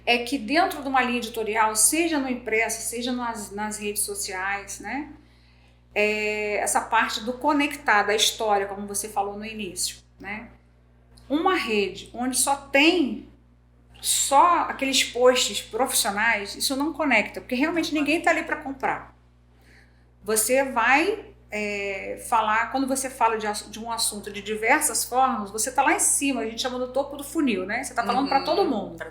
é que dentro de uma linha editorial, seja no impresso, seja nas redes sociais, né? Essa parte do conectar da história, como você falou no início, né? Uma rede onde só aqueles posts profissionais, isso não conecta, porque realmente ninguém está ali para comprar. Você vai falar, quando você fala de um assunto de diversas formas, você está lá em cima, a gente chama do topo do funil, né? Você está falando para todo mundo.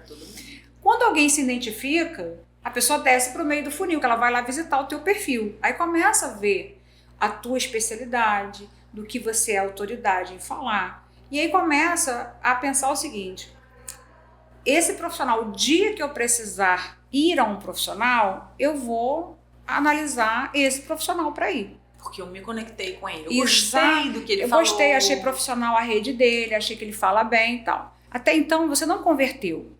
Quando alguém se identifica, a pessoa desce para o meio do funil, que ela vai lá visitar o teu perfil. Aí começa a ver a tua especialidade, do que você é autoridade em falar. E aí começa a pensar o seguinte, esse profissional, o dia que eu precisar ir a um profissional, eu vou analisar esse profissional para ir. Porque eu me conectei com ele, eu gostei do que ele falou. Eu gostei, achei profissional a rede dele, achei que ele fala bem e tal. Até então você não converteu.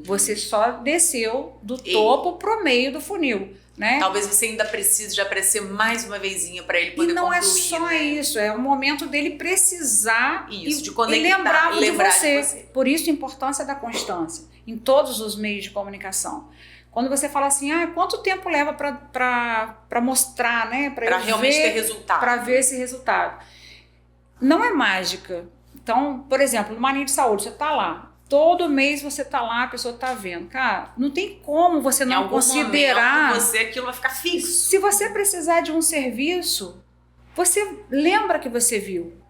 Você só desceu do topo pro meio do funil, né? Talvez você ainda precise de aparecer mais uma vezinha para ele poder concluir. E não é só isso, é o momento dele precisar de conectar, e lembrar de você. Por isso a importância da constância em todos os meios de comunicação. Quando você fala assim, quanto tempo leva para mostrar, né? Para realmente ter resultado. Para ver esse resultado. Não é mágica. Então, por exemplo, numa linha de saúde, você está lá. Todo mês você tá lá, a pessoa tá vendo. Cara, não tem como você não considerar. Aquilo vai ficar fixo. Se você precisar de um serviço, você lembra que você viu.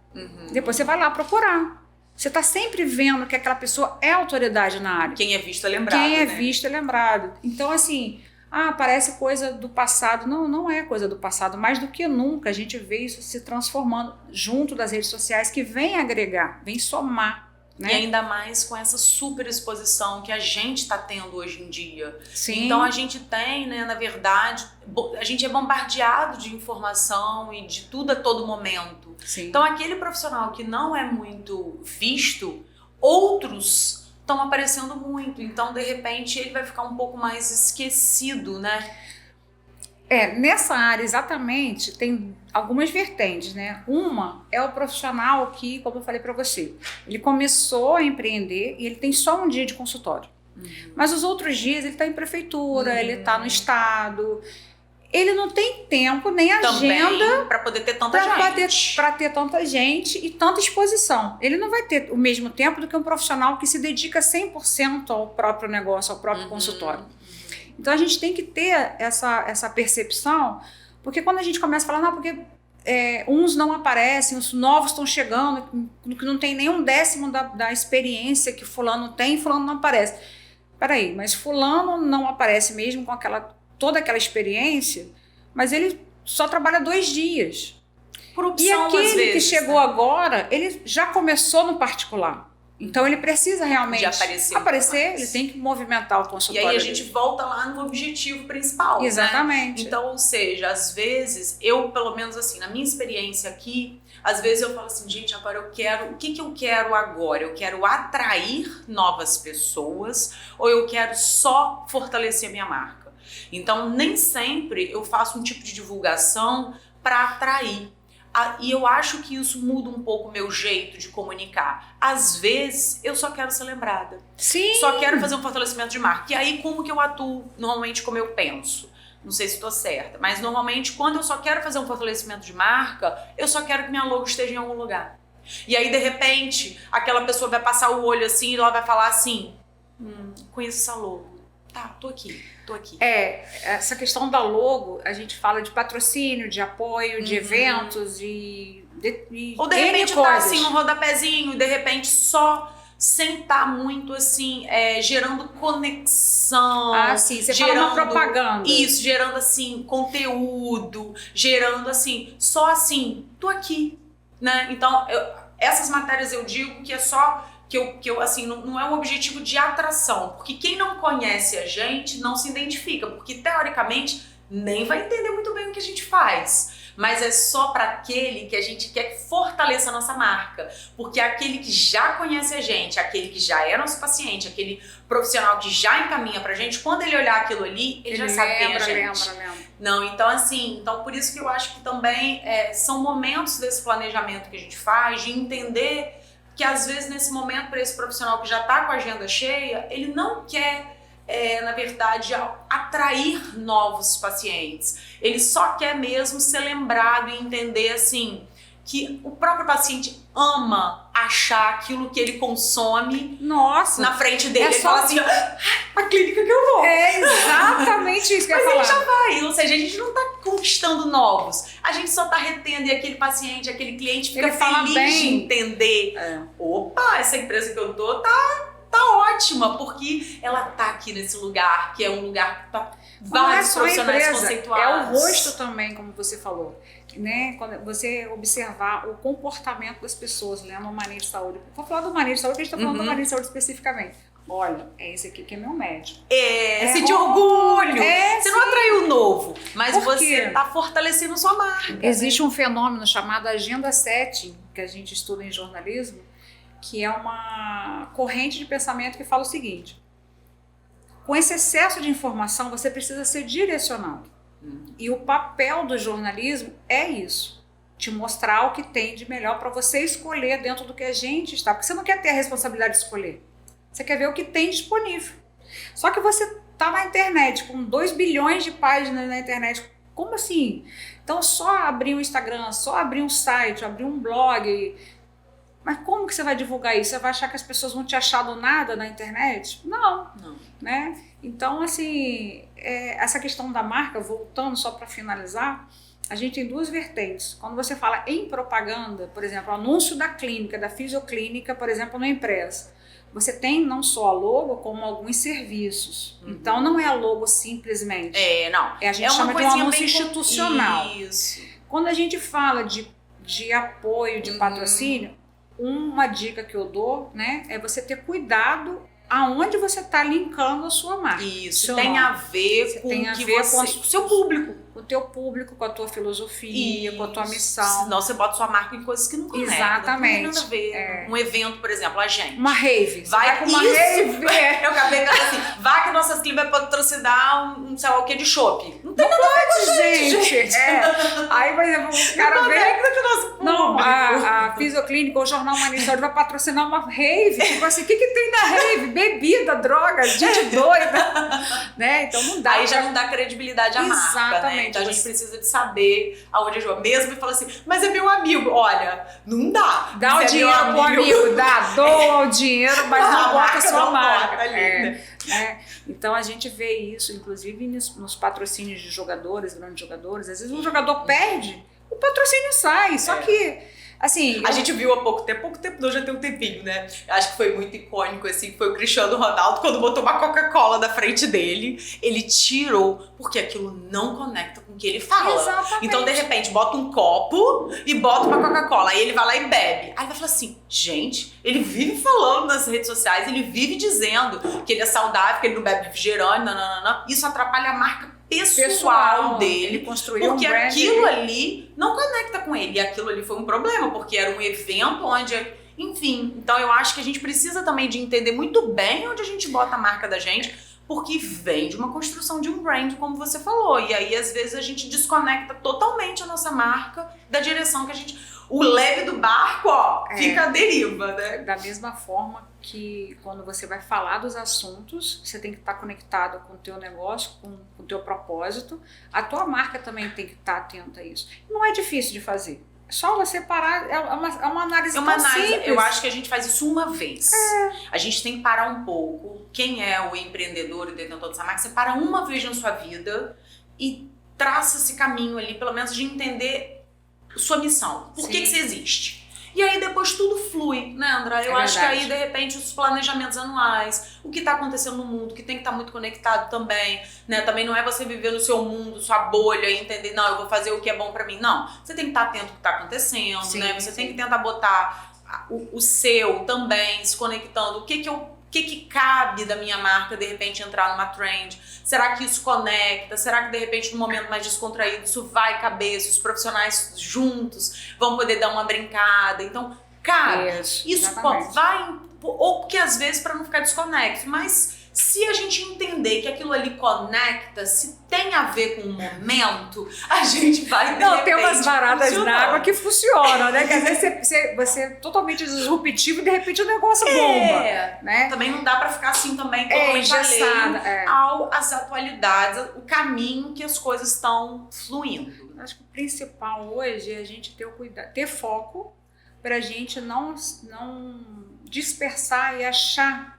Depois você vai lá procurar. Você tá sempre vendo que aquela pessoa é autoridade na área. Quem é visto é lembrado. Visto é lembrado. Então, assim, parece coisa do passado. Não, não é coisa do passado. Mais do que nunca, a gente vê isso se transformando junto das redes sociais, que vem agregar, vem somar. Né? E ainda mais com essa super exposição que a gente está tendo hoje em dia. Sim. Então a gente tem, né, na verdade, a gente é bombardeado de informação e de tudo a todo momento. Sim. Então aquele profissional que não é muito visto, outros estão aparecendo muito. Então de repente ele vai ficar um pouco mais esquecido, né? Nessa área exatamente tem algumas vertentes, né? Uma é o profissional que, como eu falei para você, ele começou a empreender e ele tem só um dia de consultório. Mas os outros dias ele está em prefeitura, ele está no estado, ele não tem tempo nem agenda para poder ter tanta gente. Para ter tanta gente e tanta exposição. Ele não vai ter o mesmo tempo do que um profissional que se dedica 100% ao próprio negócio, ao próprio consultório. Então a gente tem que ter essa percepção, porque quando a gente começa a falar, não, porque uns não aparecem, os novos estão chegando, que não tem nem um décimo da experiência que fulano tem, fulano não aparece. Peraí, mas fulano não aparece mesmo com toda aquela experiência, mas ele só trabalha 2 dias. Por opção, e aquele às vezes, que chegou agora, ele já começou no particular. Então ele precisa realmente de aparecer, ele tem que movimentar o consultório. E aí a gente volta lá no objetivo principal. Exatamente. Né? Então, ou seja, às vezes, eu, pelo menos assim, na minha experiência aqui, às vezes eu falo assim, gente, agora eu quero, o que eu quero agora? Eu quero atrair novas pessoas ou eu quero só fortalecer a minha marca? Então, nem sempre eu faço um tipo de divulgação para atrair. E eu acho que isso muda um pouco o meu jeito de comunicar. Às vezes, eu só quero ser lembrada. Sim. Só quero fazer um fortalecimento de marca. E aí, como que eu atuo? Normalmente, como eu penso. Não sei se estou certa, mas normalmente, quando eu só quero fazer um fortalecimento de marca, eu só quero que minha logo esteja em algum lugar. E aí, de repente, aquela pessoa vai passar o olho assim e ela vai falar assim, conheço essa logo. Tá, tô aqui. Essa questão da logo, a gente fala de patrocínio, de apoio, de eventos e ou de repente tá assim no rodapézinho e de repente só sem estar muito assim, gerando conexão. Ah, sim, você fala uma propaganda. Isso, gerando assim, conteúdo, gerando assim, só assim, tô aqui, né? Então, essas matérias eu digo que é só... Que eu assim, não é um objetivo de atração, porque quem não conhece a gente não se identifica, porque teoricamente nem vai entender muito bem o que a gente faz, mas é só para aquele que a gente quer que fortaleça a nossa marca, porque aquele que já conhece a gente, aquele que já é nosso paciente, aquele profissional que já encaminha pra gente, quando ele olhar aquilo ali, ele já sabe quem é a gente. Lembra. Não, então assim, por isso que eu acho que também são momentos desse planejamento que a gente faz, de entender que às vezes nesse momento para esse profissional que já está com a agenda cheia, ele não quer, na verdade, atrair novos pacientes. Ele só quer mesmo ser lembrado e entender assim que o próprio paciente ama achar aquilo que ele consome na frente dele. Ele fala assim, a clínica que eu vou. É exatamente isso que eu ia falar. Mas ele já vai, ou seja, a gente não está conquistando novos, a gente só está retendo e aquele paciente, aquele cliente fica feliz de entender. Opa, essa empresa que eu tô tá ótima, porque ela tá aqui nesse lugar, que é um lugar que tá vários profissionais conceituados. É o rosto também, como você falou. Né? Quando você observar o comportamento das pessoas, né? No manejo de saúde. Vou falar do manejo de saúde, porque a gente está falando do manejo de saúde especificamente. Olha, é esse aqui que é meu médico. De orgulho. Você não atraiu o novo, mas você está fortalecendo sua marca. Existe um fenômeno chamado agenda setting, que a gente estuda em jornalismo, que é uma corrente de pensamento que fala o seguinte: com esse excesso de informação, você precisa ser direcionado. E o papel do jornalismo é isso, te mostrar o que tem de melhor para você escolher dentro do que a gente está, porque você não quer ter a responsabilidade de escolher, você quer ver o que tem disponível. Só que você está na internet, com 2 bilhões de páginas na internet, como assim? Então só abrir um Instagram, só abrir um site, abrir um blog, mas como que você vai divulgar isso? Você vai achar que as pessoas vão te achar do nada na internet? Não. Né? Então, assim, essa questão da marca, voltando só para finalizar, a gente tem 2 vertentes. Quando você fala em propaganda, por exemplo, anúncio da clínica, da fisioclínica, por exemplo, no impresso, você tem não só a logo, como alguns serviços. Então, não é a logo simplesmente. A gente chama de um anúncio institucional. Isso. Quando a gente fala de apoio, de patrocínio, uma dica que eu dou, né, é você ter cuidado aonde você está linkando a sua marca. Isso, tem a ver com o seu público. Com o teu público, com a tua filosofia, com a tua missão. Senão você bota sua marca em coisas que não conectam. Exatamente. Não tem nada a ver. Um evento, por exemplo, a gente. Uma rave. Vai com uma rave. Eu acabei falando assim, vai que nossas clientes vai patrocinar um sei lá o que de chopp. Não tem nada a ver com gente. Aí, por exemplo, o cara vem... Não, a Fisioclínica ou o Jornal Humanista vai patrocinar uma rave. Tipo assim, o que tem na rave? Bebida, droga, gente doida. Né? Então não dá. Aí já não dá credibilidade à marca. Exatamente. Né? Então a gente precisa de saber aonde a João mesmo e fala assim, mas é meu amigo. Olha, não dá. Dá o dinheiro pro amigo, doa o dinheiro, mas não bota a sua marca. Então a gente vê isso, inclusive nos patrocínios de jogadores, grandes jogadores. Às vezes um jogador perde, o patrocínio sai. Só que Assim, A gente viu há pouco tempo não, já tem um tempinho, né? Acho que foi muito icônico, assim, foi o Cristiano Ronaldo, quando botou uma Coca-Cola na frente dele, ele tirou, porque aquilo não conecta com o que ele fala. Exatamente. Então, de repente, bota um copo e bota uma Coca-Cola, aí ele vai lá e bebe. Aí ele vai falar assim, gente, ele vive falando nas redes sociais, ele vive dizendo que ele é saudável, que ele não bebe refrigerante, não. Isso atrapalha a marca pessoal dele, ele construiu porque um brand aquilo ali não conecta com ele, e aquilo ali foi um problema, porque era um evento onde, enfim, então eu acho que a gente precisa também de entender muito bem onde a gente bota a marca da gente, porque vem de uma construção de um brand, como você falou, e aí às vezes a gente desconecta totalmente a nossa marca da direção que a gente... O leve do barco, ó, fica à deriva, né? Da mesma forma que quando você vai falar dos assuntos, você tem que estar conectado com o teu negócio, com o teu propósito. A tua marca também tem que estar atenta a isso. Não é difícil de fazer. É só você parar, é uma análise tão simples. Eu acho que a gente faz isso uma vez. A gente tem que parar um pouco. Quem é o empreendedor e detentor dessa marca, você para uma vez na sua vida e traça esse caminho ali, pelo menos de entender sua missão. Por que você existe? E aí depois tudo flui, né, André? Eu acho que aí, de repente, os planejamentos anuais, o que tá acontecendo no mundo, que tem que estar muito conectado também, né? Também não é você viver no seu mundo, sua bolha e entender, não, eu vou fazer o que é bom pra mim. Não, você tem que estar atento ao que tá acontecendo, né? Você tem que tentar botar o seu também, se conectando. O que cabe da minha marca, de repente, entrar numa trend? Será que isso conecta? Será que, de repente, num momento mais descontraído, isso vai caber? Se os profissionais juntos vão poder dar uma brincada? Então, cabe. Isso vai... Ou porque, às vezes, para não ficar desconexo, mas... Se a gente entender que aquilo ali conecta, se tem a ver com o momento, a gente vai de repente, tem umas baradas na água que funcionam, né? Que às vezes você é totalmente disruptivo e de repente o negócio bomba. Né? Também não dá pra ficar assim também totalmente alheio às atualidades, o caminho que as coisas estão fluindo. Acho que o principal hoje é a gente ter o cuidado, ter foco pra gente não dispersar e achar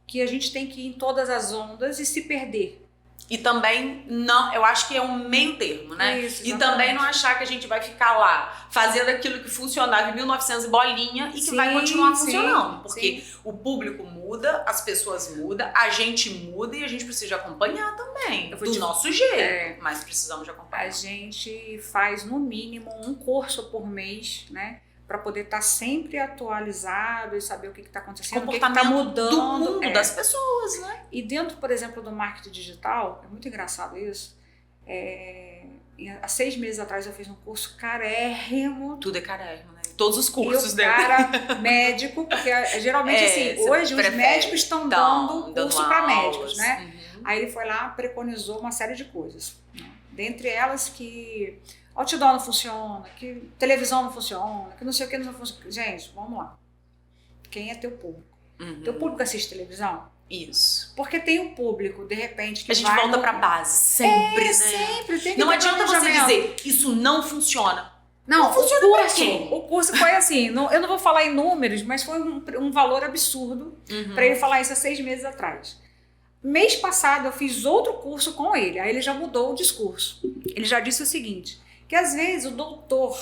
que a gente tem que ir em todas as ondas e se perder. E também, não, eu acho que é um meio termo, né? Isso, e também não achar que a gente vai ficar lá fazendo aquilo que funcionava em 1900 e bolinha e que vai continuar funcionando. Porque o público muda, as pessoas mudam, a gente muda e a gente precisa de acompanhar também. Do nosso jeito, mas precisamos de acompanhar. A gente faz, no mínimo, um curso por mês, né? Para poder estar sempre atualizado e saber o que está acontecendo, o que está mudando. Do mundo, das pessoas, né? E dentro, por exemplo, do marketing digital, é muito engraçado isso, há 6 meses atrás eu fiz um curso carérrimo. Tudo é carérrimo, né? Todos os cursos dele. E o cara médico, porque geralmente assim, hoje os médicos estão dando curso para médicos, né? Aí ele foi lá, preconizou uma série de coisas, né? Dentre elas que outdoor não funciona, que televisão não funciona, que não sei o que não funciona. Gente, vamos lá. Quem é teu público? Teu público assiste televisão? Isso. Porque tem um público, de repente, que a gente volta pra base, sempre, né? Sempre. Tem que não adianta você dizer, isso não funciona. Não funciona pra quem? O curso foi assim, eu não vou falar em números, mas foi um valor absurdo para ele falar isso há 6 meses atrás. Mês passado eu fiz outro curso com ele, aí ele já mudou o discurso. Ele já disse o seguinte, que às vezes o doutor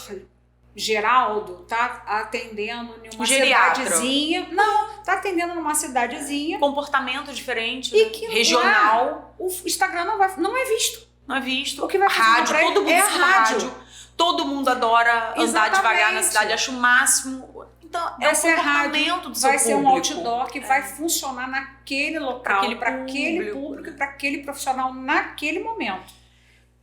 Geraldo tá atendendo em uma cidadezinha. Não, tá atendendo numa cidadezinha. Comportamento diferente, e que regional. Lá, o Instagram não é visto. Não é visto. O que vai rádio, todo mundo rádio. Todo mundo adora andar devagar na cidade, acha o máximo. Então, é o comportamento do seu público. Vai ser um outdoor que vai funcionar naquele local, para aquele público e para aquele profissional naquele momento.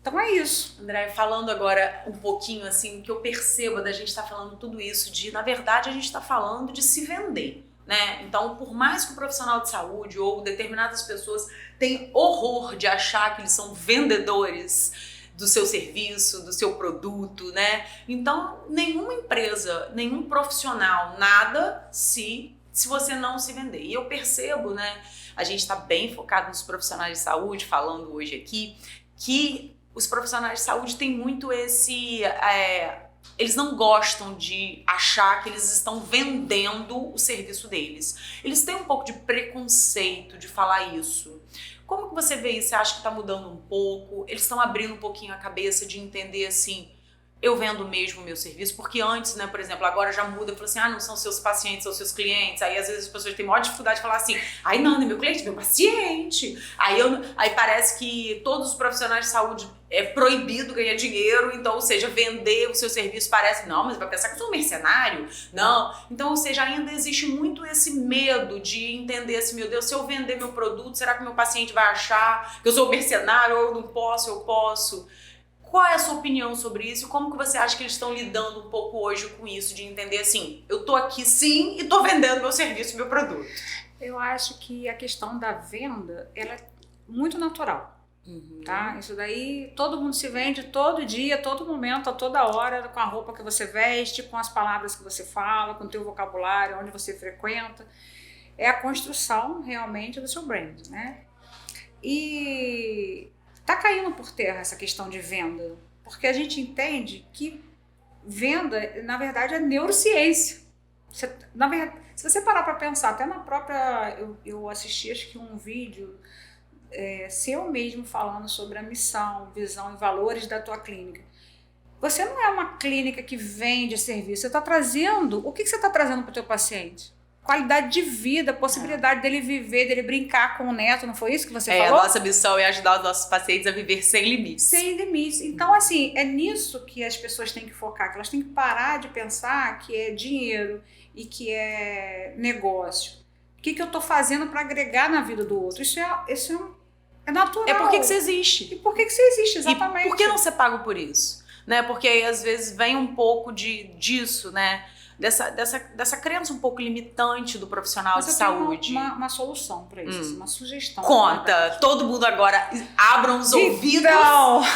Então é isso. André, falando agora um pouquinho assim, que eu percebo da gente estar falando tudo isso, na verdade a gente está falando de se vender, né? Então, por mais que o profissional de saúde ou determinadas pessoas tenham horror de achar que eles são vendedores do seu serviço, do seu produto, né? Então, nenhuma empresa, nenhum profissional, nada se você não se vender. E eu percebo, né? A gente está bem focado nos profissionais de saúde, falando hoje aqui, que os profissionais de saúde têm muito esse... eles não gostam de achar que eles estão vendendo o serviço deles. Eles têm um pouco de preconceito de falar isso. Como que você vê isso? Você acha que está mudando um pouco? Eles estão abrindo um pouquinho a cabeça de entender assim... eu vendo mesmo o meu serviço, porque antes, né, por exemplo, agora já muda, eu falo assim, não são seus pacientes, são seus clientes, aí às vezes as pessoas têm maior dificuldade de falar assim, não é meu cliente, é meu paciente, aí parece que todos os profissionais de saúde é proibido ganhar dinheiro, então, ou seja, vender o seu serviço parece, não, mas vai pensar que eu sou um mercenário, não, então, ou seja, ainda existe muito esse medo de entender assim, meu Deus, se eu vender meu produto, será que meu paciente vai achar que eu sou um mercenário, ou eu não posso, eu posso? Qual é a sua opinião sobre isso? Como que você acha que eles estão lidando um pouco hoje com isso, de entender assim, eu tô aqui sim e tô vendendo meu serviço, meu produto? Eu acho que a questão da venda, ela é muito natural, tá? Isso daí, todo mundo se vende todo dia, todo momento, a toda hora, com a roupa que você veste, com as palavras que você fala, com o teu vocabulário, onde você frequenta. É a construção, realmente, do seu brand, né? E tá caindo por terra essa questão de venda, porque a gente entende que venda, na verdade, é neurociência. Na verdade, se você parar para pensar, até na própria... Eu assisti, acho que um vídeo seu mesmo falando sobre a missão, visão e valores da tua clínica. Você não é uma clínica que vende serviço, você está trazendo... O que você está trazendo para o teu paciente? Qualidade de vida, possibilidade dele viver, dele brincar com o neto, não foi isso que você falou? A nossa missão é ajudar os nossos pacientes a viver sem limites. Sem limites. Então, assim, é nisso que as pessoas têm que focar, que elas têm que parar de pensar que é dinheiro e que é negócio. O que eu estou fazendo para agregar na vida do outro? Isso é natural. É por que você existe. E por que você existe, exatamente. E por que não ser pago por isso? Né? Porque aí, às vezes, vem um pouco disso, né? Dessa crença um pouco limitante do profissional de saúde. Uma solução para isso, uma sugestão. Conta, todo mundo agora abram os ouvidos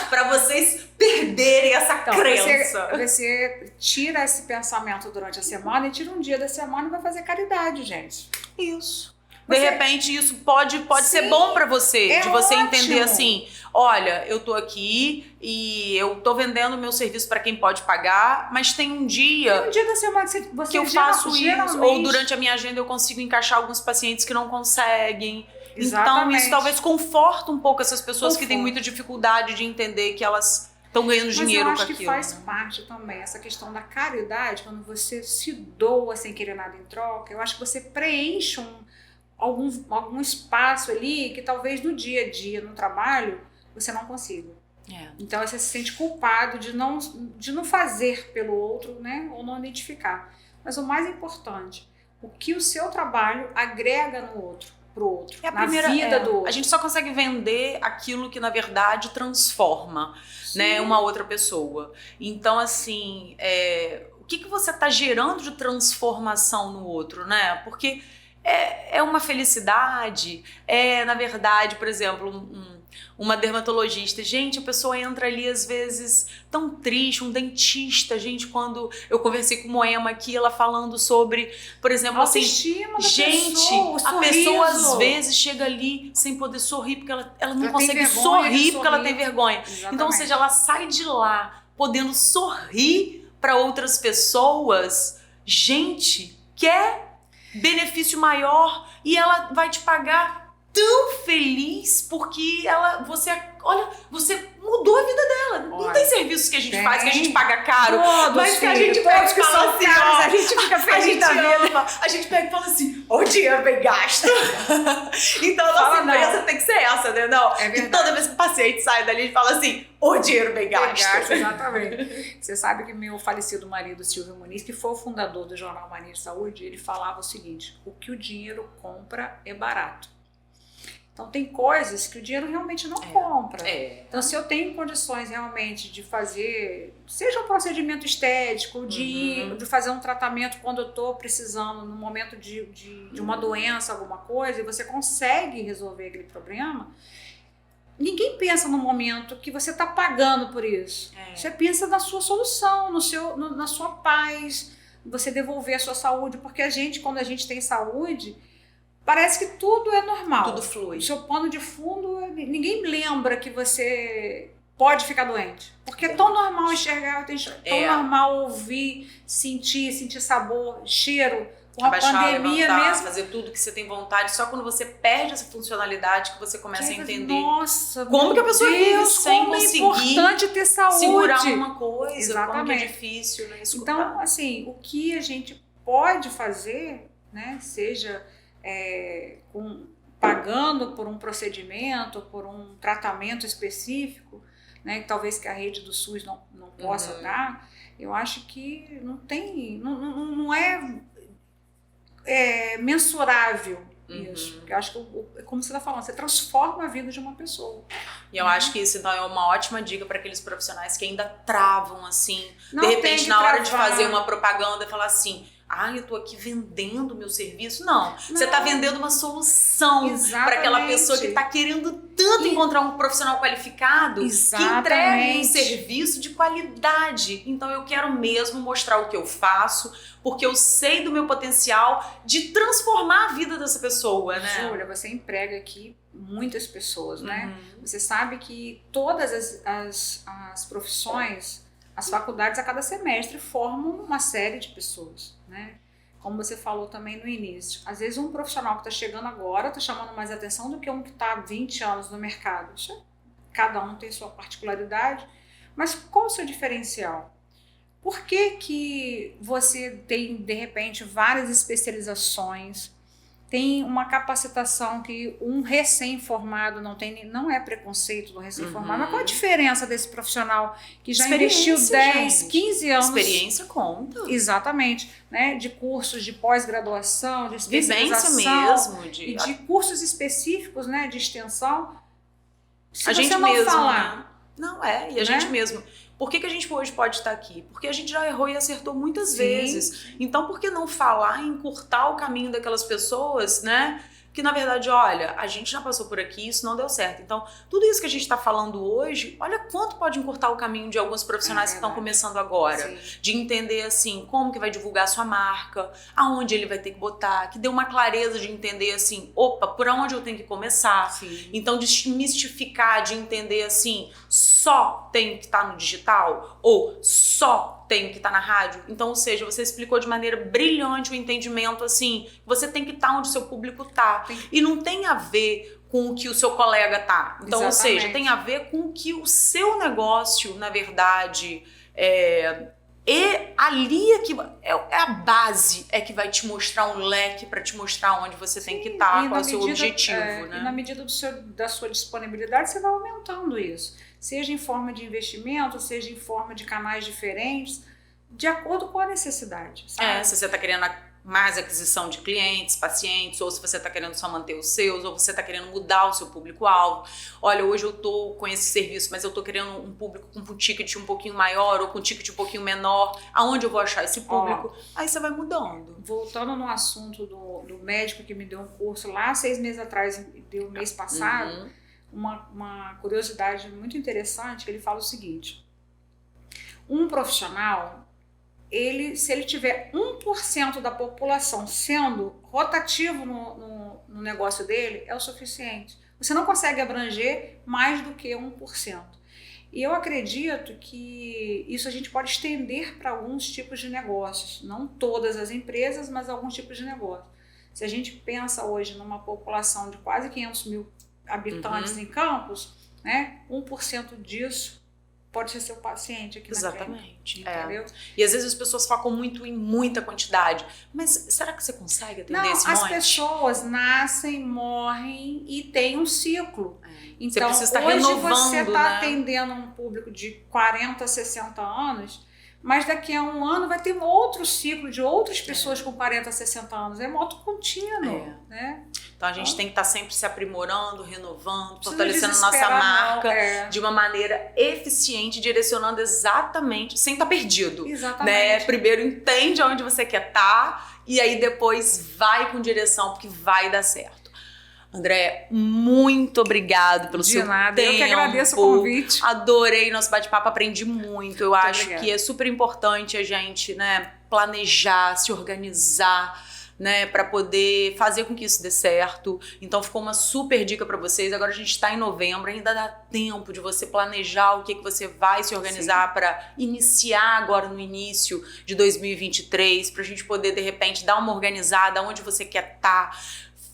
para vocês perderem essa crença. Você tira esse pensamento durante a semana e tira um dia da semana e vai fazer caridade, gente. Isso. De repente isso pode ser bom pra você, de você entender assim, olha, eu tô aqui e eu tô vendendo meu serviço pra quem pode pagar, mas tem um dia da semana que você que eu faço isso, ou durante a minha agenda eu consigo encaixar alguns pacientes que não conseguem. Exatamente. Então isso talvez conforta um pouco essas pessoas que têm muita dificuldade de entender que elas estão ganhando dinheiro com aquilo. Mas eu acho que faz parte também essa questão da caridade, quando você se doa sem querer nada em troca, eu acho que você preenche algum espaço ali que talvez no dia a dia, no trabalho, você não consiga. Então você se sente culpado de não fazer pelo outro, né? Ou não identificar. Mas o mais importante, o que o seu trabalho agrega no outro, pro outro, na vida do outro. A gente só consegue vender aquilo que na verdade transforma, né, uma outra pessoa. Então assim, o que você está gerando de transformação no outro, né? Porque é uma felicidade, na verdade, por exemplo, uma dermatologista. Gente, a pessoa entra ali às vezes tão triste, um dentista, gente, quando eu conversei com Moema aqui, ela falando sobre, por exemplo, assim, gente, a pessoa às vezes chega ali sem poder sorrir, porque ela não consegue sorrir porque ela tem vergonha. Exatamente. Então, ou seja, ela sai de lá podendo sorrir para outras pessoas. Gente, quer benefício maior e ela vai te pagar tão feliz porque você mudou a vida dela. Não tem serviços que a gente faz que a gente paga caro, mas que a gente pega e fala assim, a gente fica feliz da vida. A gente pega e fala assim, o dinheiro bem gasto. Então a nossa empresa tem que ser essa, né? Não. E toda vez que o paciente sai dali, a gente fala assim, o dinheiro bem gasto. Exatamente. Você sabe que meu falecido marido, Silvio Muniz, que foi o fundador do jornal Mania de Saúde, ele falava o seguinte, o que o dinheiro compra é barato. Então, tem coisas que o dinheiro realmente não compra. Então, se eu tenho condições realmente de fazer, seja um procedimento estético, de fazer um tratamento quando eu estou precisando, no momento de uma doença, alguma coisa, e você consegue resolver aquele problema, ninguém pensa no momento que você está pagando por isso. Você pensa na sua solução, na sua paz, você devolver a sua saúde, porque quando a gente tem saúde, parece que tudo é normal. Tudo flui. O seu pano de fundo, ninguém lembra que você pode ficar doente. Porque é tão normal enxergar, tão normal ouvir, sentir sabor, cheiro. com a abaixar, pandemia levantar, mesmo, fazer tudo que você tem vontade. Só quando você perde essa funcionalidade que você começa a entender nossa, como que a pessoa vive sem como conseguir é importante ter saúde. segurar uma coisa, Exatamente. como que é difícil, né, escutar. Então, assim, o que a gente pode fazer, né, seja pagando por um procedimento, por um tratamento específico, né, que talvez que a rede do SUS não possa dar, eu acho que não é mensurável isso. Eu acho que, como você está falando, você transforma a vida de uma pessoa. E eu acho que isso então é uma ótima dica para aqueles profissionais que ainda travam assim, Não de tem repente que na hora de travar. fazer uma propaganda e falar assim: eu tô aqui vendendo meu serviço. Não, você tá vendendo uma solução para aquela pessoa que tá querendo tanto encontrar um profissional qualificado que entregue um serviço de qualidade. Então eu quero mesmo mostrar o que eu faço, porque eu sei do meu potencial de transformar a vida dessa pessoa, né? Júlia, você emprega aqui muitas pessoas, né? Você sabe que todas as profissões, as faculdades a cada semestre formam uma série de pessoas, né? Como você falou também no início. Às vezes um profissional que está chegando agora está chamando mais atenção do que um que está há 20 anos no mercado. Cada um tem sua particularidade, mas qual o seu diferencial? Por que você tem, de repente, várias especializações, tem uma capacitação que um recém-formado não é preconceito do recém-formado, mas qual a diferença desse profissional que já investiu 10, 15 anos? Experiência conta. Exatamente, né? De cursos de pós-graduação, de especialização, vivência mesmo, e de cursos específicos, né? De extensão. Se a você gente não mesmo, falar, né? Não é, e a gente mesmo. Por que a gente hoje pode estar aqui? Porque a gente já errou e acertou muitas vezes. Então, por que não falar e encurtar o caminho daquelas pessoas, né? Que, na verdade, olha, a gente já passou por aqui, isso não deu certo. Então, tudo isso que a gente está falando hoje, olha quanto pode encurtar o caminho de alguns profissionais que estão começando agora. Sim. De entender, assim, como que vai divulgar a sua marca, aonde ele vai ter que botar, que dê uma clareza de entender, assim, opa, por onde eu tenho que começar. Sim. Então, desmistificar, de entender, assim, só tenho que estar no digital ou só tenho que estar na rádio. Então, ou seja, você explicou de maneira brilhante o entendimento, assim, você tem que estar onde o seu público tá. E não tem a ver com o que o seu colega tá. Então, ou seja, tem a ver com o que o seu negócio, na verdade, e ali é a base, é que vai te mostrar um leque para te mostrar onde você tem que estar, qual é o seu objetivo. Né? E na medida da sua disponibilidade, você vai aumentando isso. Seja em forma de investimento, seja em forma de canais diferentes, de acordo com a necessidade. Sabe? Se você está querendo mais aquisição de clientes, pacientes, ou se você está querendo só manter os seus, ou você está querendo mudar o seu público-alvo. Olha, hoje eu estou com esse serviço, mas eu estou querendo um público com um ticket um pouquinho maior ou com um ticket um pouquinho menor. Aonde eu vou achar esse público? Aí você vai mudando. Voltando no assunto do médico que me deu um curso lá 6 meses atrás, deu mês passado, uma curiosidade muito interessante, que ele fala o seguinte: um profissional, se ele tiver 1% da população sendo rotativo no negócio dele, é o suficiente. Você não consegue abranger mais do que 1%. E eu acredito que isso a gente pode estender para alguns tipos de negócios. Não todas as empresas, mas alguns tipos de negócio. Se a gente pensa hoje numa população de quase 500 mil habitantes em Campos, né, 1% disso pode ser seu paciente aqui na frente. Entendeu? E às vezes as pessoas focam muito em muita quantidade. Mas será que você consegue atender esse monte? As pessoas nascem, morrem e tem um ciclo. Então, você precisa estar hoje renovando, você está atendendo um público de 40, 60 anos, mas daqui a um ano vai ter outro ciclo de outras pessoas com 40, 60 anos. É moto contínuo, né? Então a gente tem que estar sempre se aprimorando, renovando, fortalecendo nossa marca de uma maneira eficiente, direcionando exatamente, sem estar perdido. Exatamente. Né? Primeiro entende onde você quer estar e aí depois vai com direção, porque vai dar certo. André, muito obrigado pelo seu tempo. Eu que agradeço o convite. Adorei nosso bate-papo, aprendi muito. Eu acho obrigada. que é super importante a gente, né, planejar, se organizar, né, para poder fazer com que isso dê certo. Então ficou uma super dica para vocês. Agora a gente está em novembro, ainda dá tempo de você planejar o que você vai se organizar para iniciar agora no início de 2023, para a gente poder de repente dar uma organizada onde você quer estar.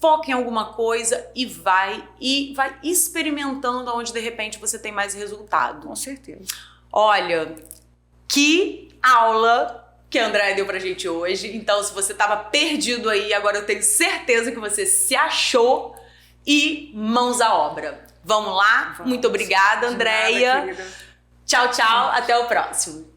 Foca em alguma coisa e vai experimentando onde de repente você tem mais resultado. Com certeza. Olha, que aula que a Andréia deu pra gente hoje. Então, se você tava perdido aí, agora eu tenho certeza que você se achou e mãos à obra. Vamos lá? Muito obrigada, Andréia. Tchau, tchau. Até o próximo.